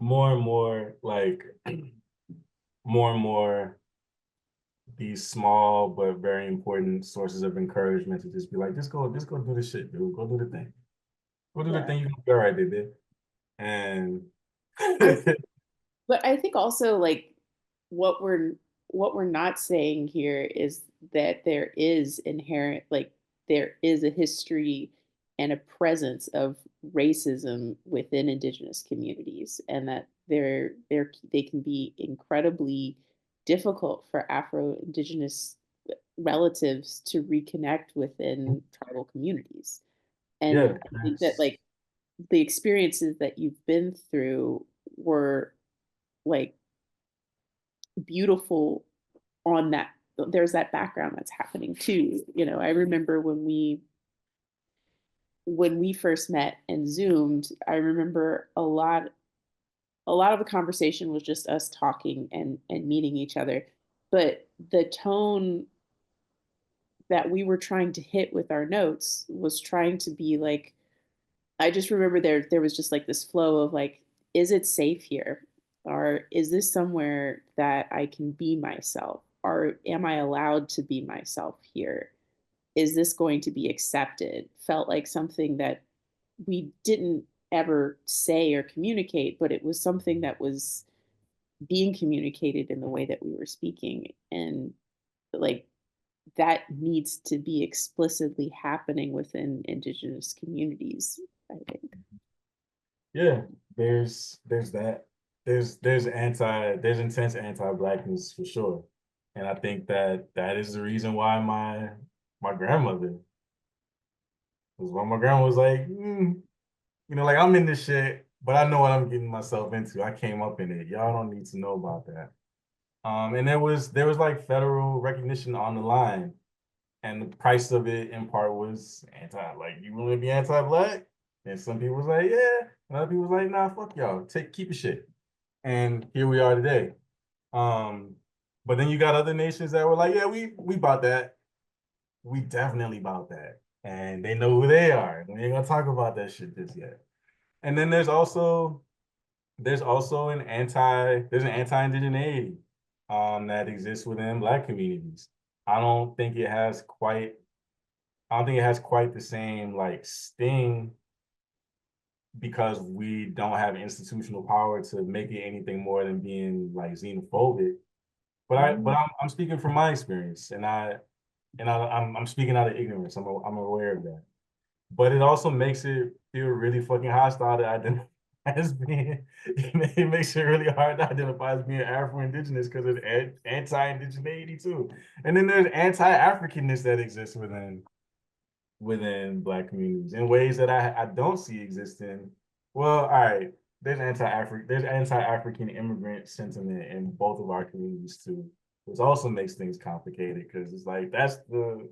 more and more like more and more these small but very important sources of encouragement to just be like, just go do the shit, dude. Go do the thing. Go do the Yeah. thing. You gonna be all right, baby. And I But I think also like what we're what we're not saying here is that there is inherent like there is a history and a presence of racism within indigenous communities and that they can be incredibly difficult for Afro-Indigenous relatives to reconnect within tribal communities. yeah, And I think that like the experiences that you've been through were like beautiful on that. There's that background that's happening too. I remember when we first met and zoomed, I remember a lot of the conversation was just us talking and meeting each other, but the tone that we were trying to hit with our notes was trying to be like, I just remember there was just like this flow of like, is it safe here? Or is this somewhere that I can be myself? Or am I allowed to be myself here? Is this going to be accepted? Felt like something that we didn't ever say or communicate, but it was something that was being communicated in the way that we were speaking. And like that needs to be explicitly happening within indigenous communities, I think. yeah. There's that. There's intense anti-blackness for sure. And I think that that is the reason why my grandmother was when my grandma was like, like I'm in this shit, but I know what I'm getting myself into. I came up in it. Y'all don't need to know about that. And there was like federal recognition on the line, and the price of it in part was like you really be anti-black, and some people was like yeah, and other people was like nah, fuck y'all, keep your shit, and here we are today. Um, but then you got other nations that were like yeah, we bought that, we definitely bought that, and they know who they are. We ain't gonna talk about that shit just yet. And then there's also an anti-indigeneity that exists within Black communities. I don't think it has quite I don't think it has quite the same like sting because we don't have institutional power to make it anything more than being like xenophobic. But I'm speaking from my experience, and I'm speaking out of ignorance. I'm aware of that. But it also makes it feel really fucking hostile to identify as being. It makes it really hard to identify as being Afro-Indigenous because it's anti-indigeneity too. And then there's anti-Africanness that exists within Black communities in ways that I don't see existing. Well, all right, there's anti-African immigrant sentiment in both of our communities too, which also makes things complicated because it's like that's the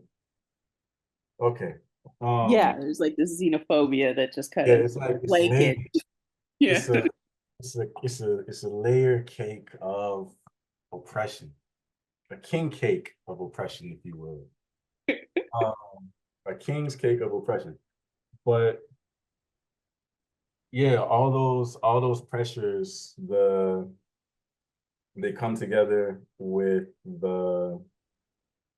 okay. Yeah, Um, there's like this xenophobia that just kind yeah, of it's like it's layered. blanket. Yeah. It's a it's a layer cake of oppression, a king cake of oppression, if you will. A king's cake of oppression. But yeah, all those pressures, they come together with the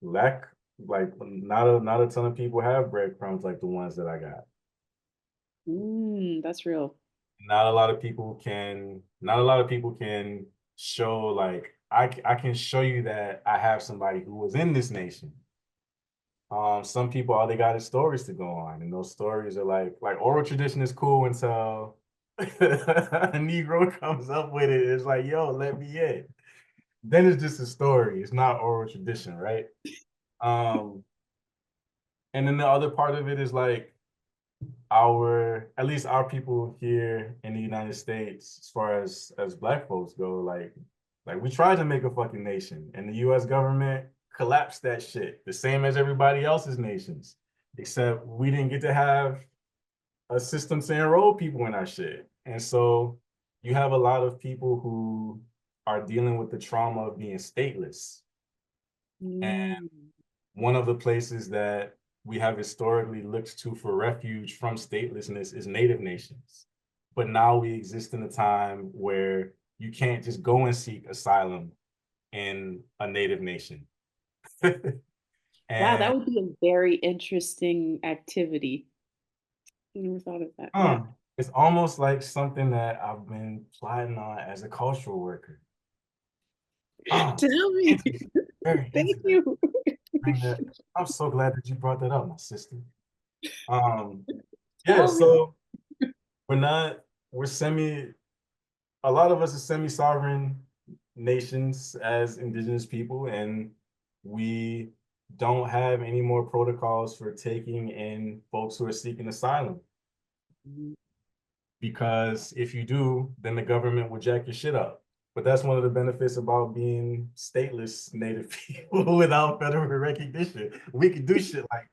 lack, like not a ton of people have breadcrumbs like the ones that I got. That's real. Not a lot of people can show like I can show you that I have somebody who was in this nation. Some people all they got is stories to go on, and those stories are like oral tradition is cool until a Negro comes up with it. It's like, yo, let me in. Then it's just a story. It's not oral tradition, right? Um, and then the other part of it is like at least our people here in the United States, as far as Black folks go, like we tried to make a fucking nation, and the U.S. government collapsed that shit, the same as everybody else's nations, except we didn't get to have a system to enroll people in our shit, and so you have a lot of people who are dealing with the trauma of being stateless, and Mm. one of the places that we have historically looked to for refuge from statelessness is Native nations. But now we exist in a time where you can't just go and seek asylum in a native nation. Wow, that And would be a very interesting activity. I never thought of that. Yeah. it's almost like something that I've been plotting on as a cultural worker. Tell me. Interesting. Very Thank interesting. you. I'm so glad that you brought that up, my sister. Um, yeah, Tell me. so we're not, we're semi, a lot of us are semi-sovereign nations as indigenous people, and we don't have any more protocols for taking in folks who are seeking asylum. Because if you do, then the government will jack your shit up. But that's one of the benefits about being stateless Native people without federal recognition. We can do shit like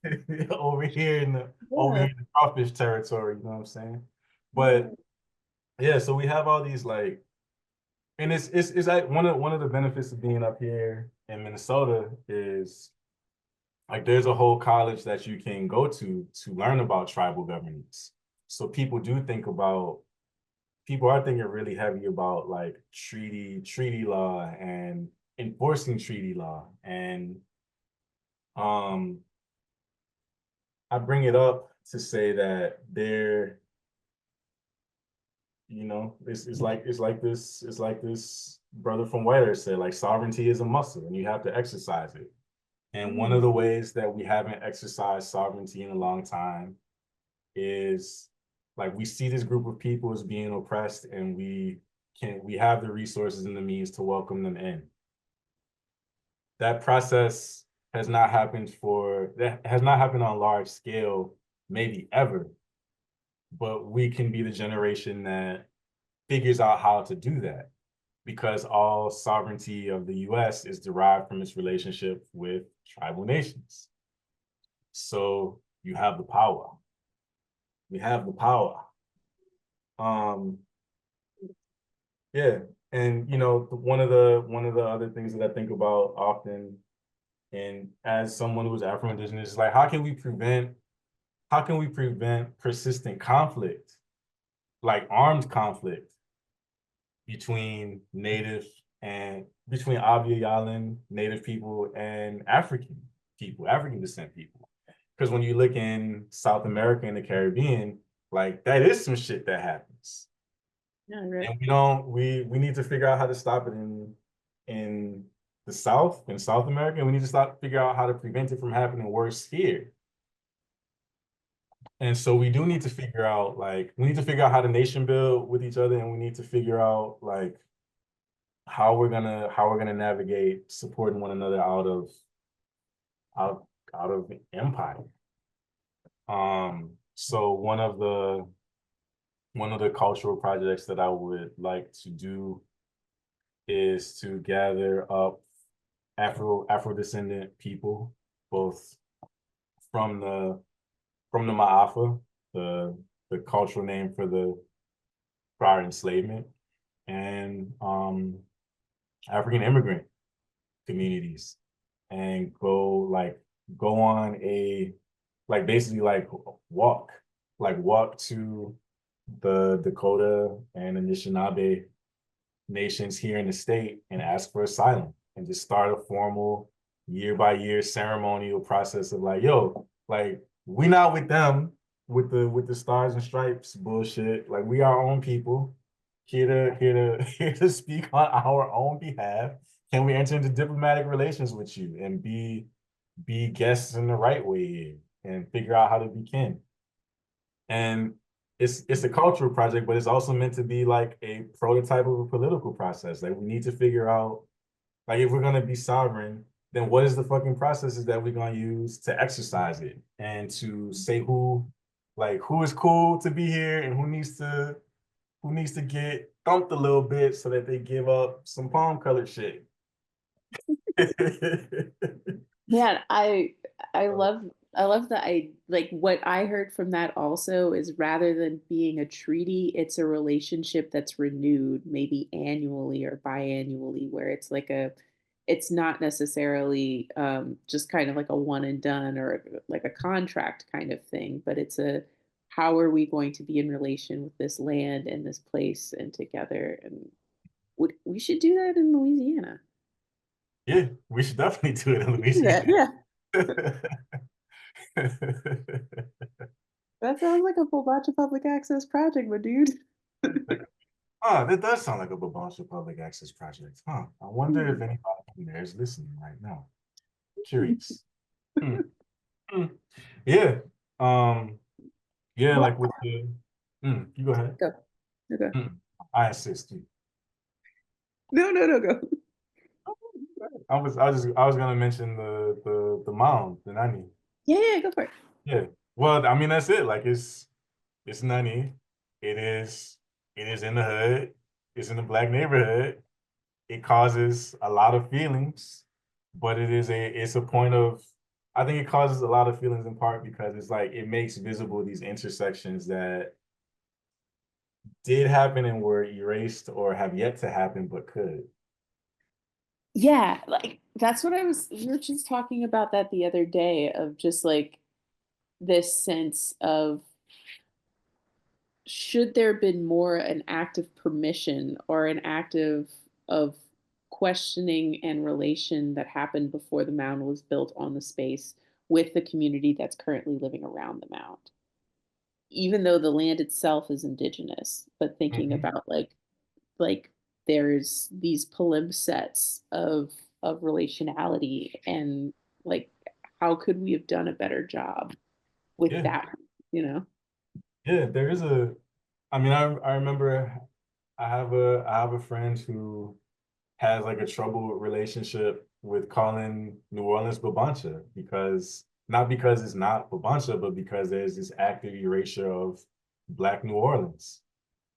that over Yeah. here in the crawfish territory. You know what I'm saying? Yeah. But yeah, so we have all these like, and it's like one of the benefits of being up here in Minnesota is like there's a whole college that you can go to learn about tribal governance. So people are thinking really heavy about like treaty law and enforcing treaty law. And um I bring it up to say that it's like this brother from White Earth said, like sovereignty is a muscle and you have to exercise it. And one of the ways that we haven't exercised sovereignty in a long time is like we see this group of people as being oppressed and we have the resources and the means to welcome them in. That process has not happened on a large scale, maybe ever, but we can be the generation that figures out how to do that because all sovereignty of the US is derived from its relationship with tribal nations. So you have the power. We have the power. Um, yeah. And one of the other things that I think about often, and as someone who's Afro-Indigenous, is like how can we prevent persistent conflict, like armed conflict between native and between Abya Yalin, native people and African descent people. Because when you look in South America and the Caribbean, like that is some shit that happens. Yeah, right. And we need to figure out how to stop it in in South America, and we need to figure out how to prevent it from happening worse here. And so we do need to figure out we need to figure out how to nation build with each other, and we need to figure out like how we're gonna navigate supporting one another out out of empire. So one of the cultural projects that I would like to do is to gather up Afro descendant people, both from the Ma'afa, the cultural name for the prior enslavement, and African immigrant communities, and go on a basically walk to the Dakota and Anishinaabe nations here in the state and ask for asylum and just start a formal year by year ceremonial process of like, yo, like we not with them with the stars and stripes bullshit. Like we our own people here to speak on our own behalf. Can we enter into diplomatic relations with you and be guests in the right way here and figure out how to be kin? And it's a cultural project, but it's also meant to be like a prototype of a political process. Like we need to figure out, like if we're gonna be sovereign, then what is the fucking processes that we're gonna use to exercise it and to say who is cool to be here and who needs to get thumped a little bit so that they give up some palm colored shit. Man, I love that. I like what I heard from that also is rather than being a treaty, it's a relationship that's renewed maybe annually or biannually, where it's not necessarily just kind of like a one and done or like a contract kind of thing, but it's a how are we going to be in relation with this land and this place and together, and We should do that in Louisiana. Yeah, we should definitely do it in We should do that, Louisiana. yeah. That sounds like a Fulbacha public access project, my dude. Oh, that does sound like a Babancha public access project. Huh. I wonder if anybody from there is listening right now. Curious. Hmm. Hmm. Yeah. Um, yeah, Well, like with the you go ahead. go. Okay. Hmm. I assist you. No, no, no, go. I was gonna mention the mound, the nani. Yeah, yeah, go for it. Yeah. Well, I mean that's it. Like it's nani. It is it is in the hood. It's in the black neighborhood. It causes a lot of feelings, but it's a point of I think it causes a lot of feelings in part because it's like it makes visible these intersections that did happen and were erased or have yet to happen but could. Yeah, like that's what we were just talking about that the other day of just like this sense of should there have been more an act of permission or an act of questioning and relation that happened before the mound was built on the space with the community that's currently living around the mound, even though the land itself is indigenous, but thinking Mhm. about like there's these palimpsests of relationality and like how could we have done a better job with Yeah, that, you know? yeah. There is a. I mean, I remember I have a friend who has like a troubled relationship with calling New Orleans Babancha because not because it's not Babancha, but because there's this active erasure of Black New Orleans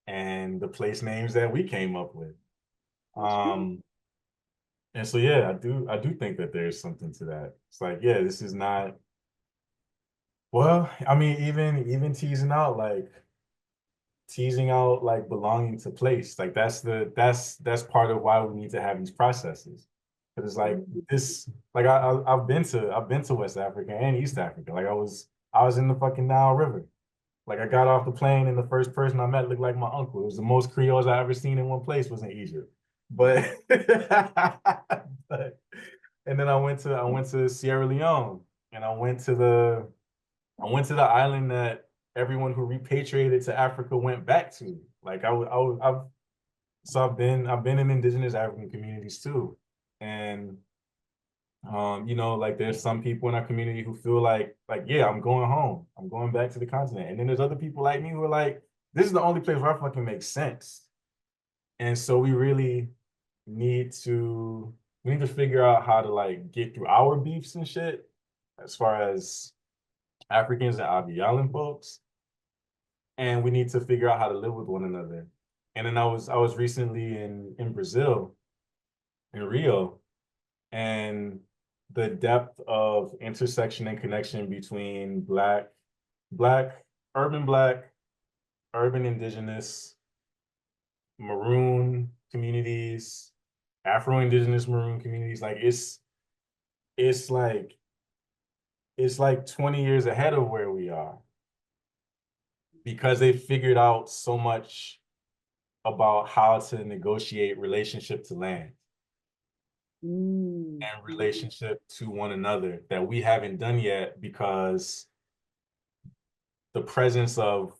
and the place names that we came up with. That's true. Um, and so yeah, I do think that there's something to that. It's like, yeah, this is not well, I mean, even teasing out like belonging to place, like that's part of why we need to have these processes. Because it's like Mhm. this, like I've been to West Africa and East Africa. Like I was in the fucking Nile River. Like I got off the plane and the first person I met looked like my uncle. It was the most Creoles I ever seen in one place was in Egypt. But, but and then I went to Sierra Leone and I went to the island that everyone who repatriated to Africa went back to. Like I've so I've been in indigenous African communities too. And you know, like there's some people in our community who feel like, yeah, I'm going home. I'm going back to the continent. And then there's other people like me who are like, this is the only place where I fucking make sense. And so need to we need to figure out how to like get through our beefs and shit as far as Africans and Abiyalan folks. And we need to figure out how to live with one another. And then I was recently in Brazil, in Rio, and the depth of intersection and connection between black, black, urban indigenous, maroon communities, Afro-Indigenous maroon communities, like it's like it's like 20 years ahead of where we are because they figured out so much about how to negotiate relationship to land Mm. and relationship to one another that we haven't done yet because the presence of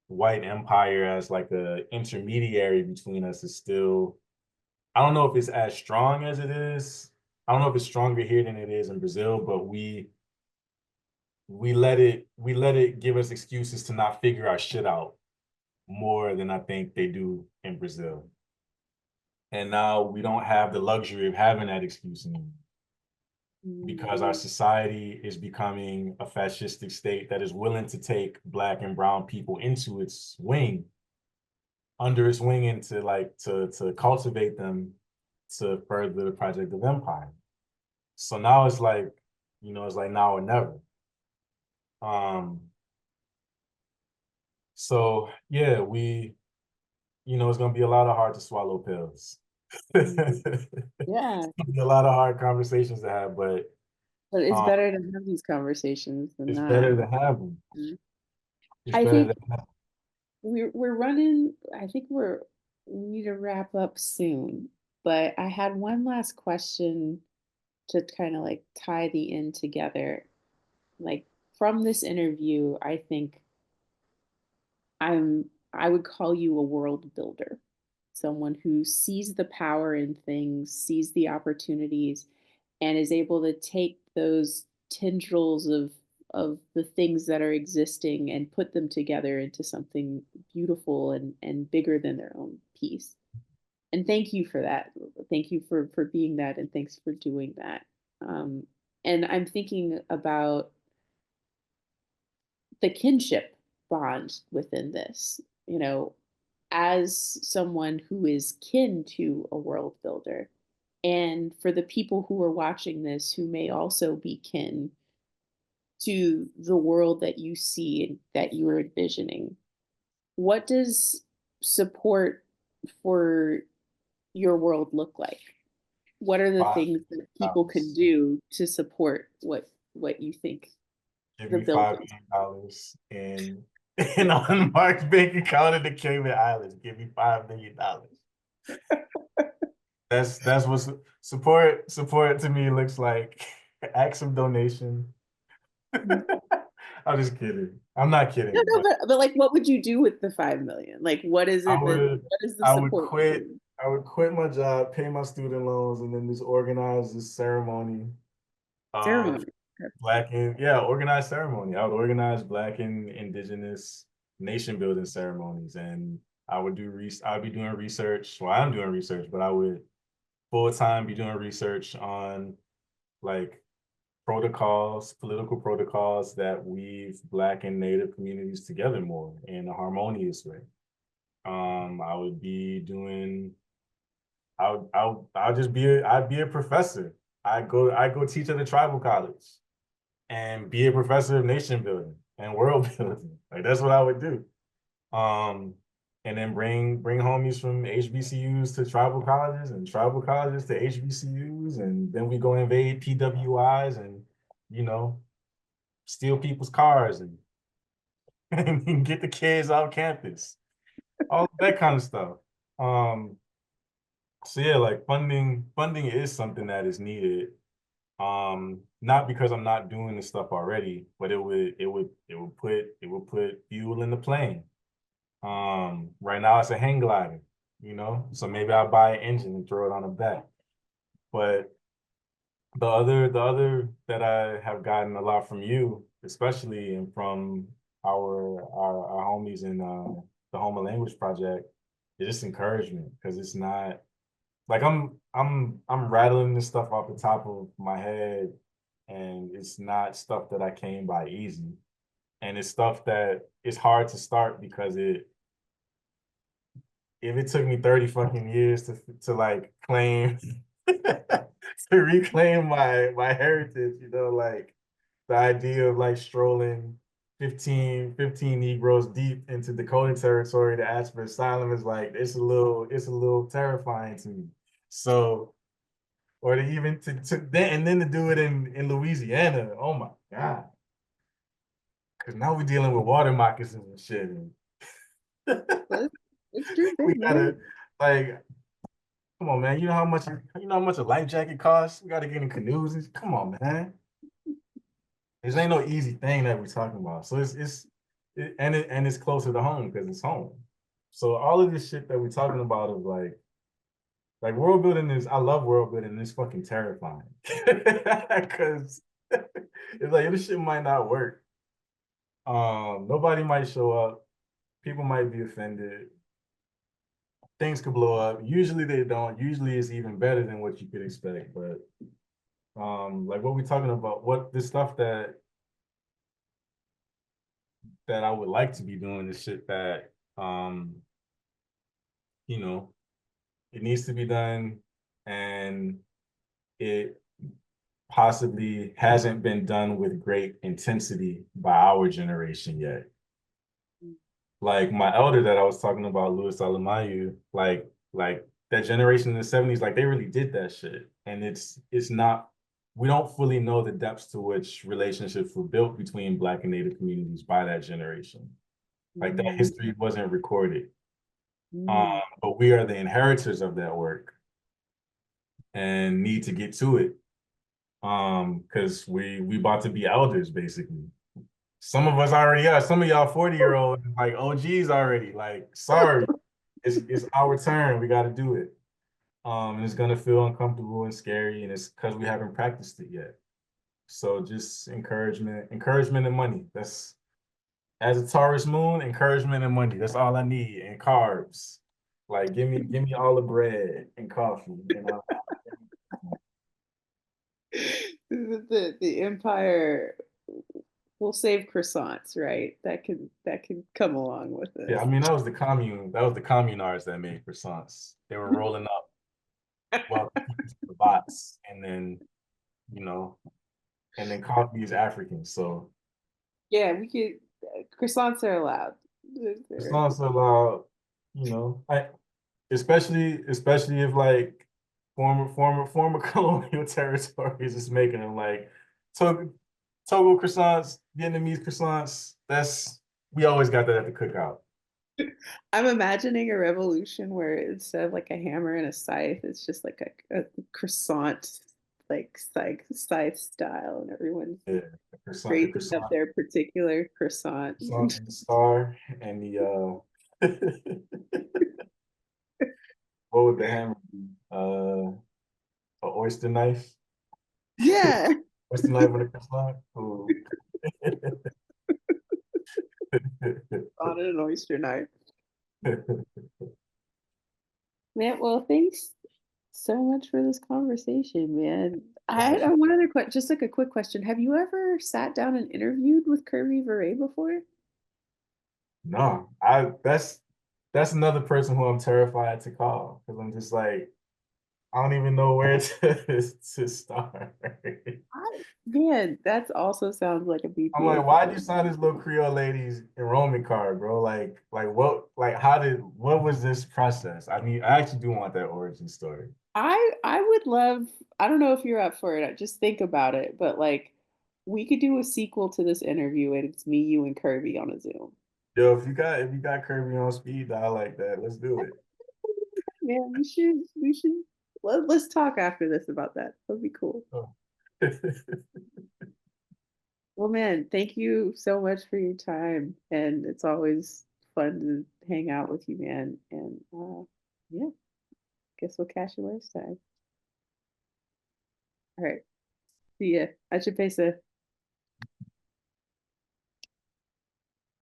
white empire as like a intermediary between us is still I don't know if it's as strong as it is. I don't know if it's stronger here than it is in Brazil, but we let it give us excuses to not figure our shit out more than I think they do in Brazil. And now we don't have the luxury of having that excuse anymore because our society is becoming a fascistic state that is willing to take black and brown people into its wing, under its wing, and to to cultivate them to further the project of empire. So now it's like, you know, it's like now or never. Um, so yeah, you know, it's gonna be a lot of hard to swallow pills. It's Yeah, gonna be a lot of hard conversations to have, but but it's um, better to have these conversations than it's not. better to have them. Mhm. It's I better think to have. we're running. I think we're. we need to wrap up soon, but I had one last question to kind of like tie the end together. Like from this interview, I think I would call you a world builder, someone who sees the power in things, sees the opportunities, and is able to take those tendrils of the things that are existing and put them together into something beautiful and bigger than their own piece. And thank you for that. Thank you for being that, and thanks for doing that. Um, and I'm thinking about the kinship bond within this, you know, as someone who is kin to a world builder, and for the people who are watching this who may also be kin to the world that you see and that you are envisioning, what does support for your world look like? What are the $5 things that people can million. do to support what you think Give the me $5 building? million in unmarked bank account in the Cayman Islands. Give me $5 million. That's what support to me looks like. Act some donation. I'm just kidding. I'm not No, kidding, no, but but like, what would you do with the 5 million? Like, what is I it that would what is the I would support for quit you? I would quit my job, pay my student loans, and then just organize this ceremony. Ceremony. Organized ceremony. I would organize Black and Indigenous nation building ceremonies, and I would be doing research. Well, I'm doing research, but I would full time be doing research on like political protocols that weave Black and Native communities together more in a harmonious way. I would be doing. I'll just I'd be a professor. I go teach at a tribal college and be a professor of nation building and world building. Like that's what I would do. Um, and then bring homies from HBCUs to tribal colleges and tribal colleges to HBCUs, and then we go invade PWIs and you know steal people's cars and, and get the kids off campus, all that kind of stuff. Um, so yeah, like funding is something that is needed. Not because I'm not doing this stuff already, but it would put fuel in the plane. Right now it's a hang glider, so maybe I'll buy an engine and throw it on the back. But the other that I have gotten a lot from you, especially and from our homies in the Houma Language Project, is just encouragement because it's not like I'm rattling this stuff off the top of my head, and it's not stuff that I came by easy, and it's stuff that it's hard to start because if it took me 30 fucking years to like claim to reclaim my heritage, like the idea of like strolling 15 Negroes deep into Dakota territory to ask for asylum is like it's a little terrifying to me. So or to even to then and then to do it in Louisiana. Oh my God. Cause now we're dealing with water moccasins and shit. And Well, it's true we thing, man. gotta like come on, man. You know how much a life jacket costs? We gotta get in canoes. Come on, man. This ain't no easy thing that we're talking about. So and it's closer to home because it's home. So all of this shit that we're talking about of like world building is I love world building and it's fucking terrifying. Cause it's like this shit might not work. Nobody might show up, people might be offended, things could blow up. Usually they don't. Usually it's even better than what you could expect. But like what we're talking about, what the stuff that I would like to be doing is shit that you know, it needs to be done and it possibly hasn't been done with great intensity by our generation yet. Like my elder that I was talking about, Louis Alamayu, like that generation in the 70s, like they really did that shit. And it's not we don't fully know the depths to which relationships were built between Black and Native communities by that generation. Like that Mm, history wasn't recorded. Mm. But we are the inheritors of that work and need to get to it. Because we about to be elders, basically. Some of us already are. Some of y'all 40-year-olds, like OGs already. Like, sorry, it's our turn. We got to do it. And it's gonna feel uncomfortable and scary, and it's because we haven't practiced it yet. So just encouragement and money. That's as a Taurus moon, encouragement and money. That's all I need. And carbs. Like give me all the bread and coffee. The empire will save croissants, right? That can come along with Yeah, this. I mean that was the communards that made croissants. They were rolling up well the bots, and then you know, and then coffee is African, so Yeah, we could croissants are allowed. croissants are allowed, I especially if like former colonial territories is making them like Togo, Togo croissants, Vietnamese croissants. That's we always got that at the cookout. I'm imagining a revolution where instead of like a hammer and a scythe, it's just like a croissant, like scythe style, and everyone's Yeah, the raising up croissant, their particular croissant. croissant and the star and the what would the hammer be? A oyster knife. Yeah, Oyster knife on a croissant. Ooh. on an oyster knife. Man, well, thanks so much for this conversation, man. I Gosh, had one other question, just like a quick question. Have you ever sat down and interviewed with Kirby Verret before? no, that's another person who I'm terrified to call because I'm just like I don't even know where to start. Man, that also sounds like a I'm like, BPA. why'd you sign this little Creole lady's enrollment card, bro? What was this process? I mean, I actually do want that origin story. I would love, I don't know if you're up for it. Just think about it, but like we could do a sequel to this interview and it's me, you, and Kirby on a Zoom. Yo, if you got Kirby on speed dial like that, let's do it. Man, we should let's talk after this about that. That'd be cool. Oh. Well, man, thank you so much for your time. And it's always fun to hang out with you, man. And yeah, guess we'll catch you next time. All right. See ya. I should pace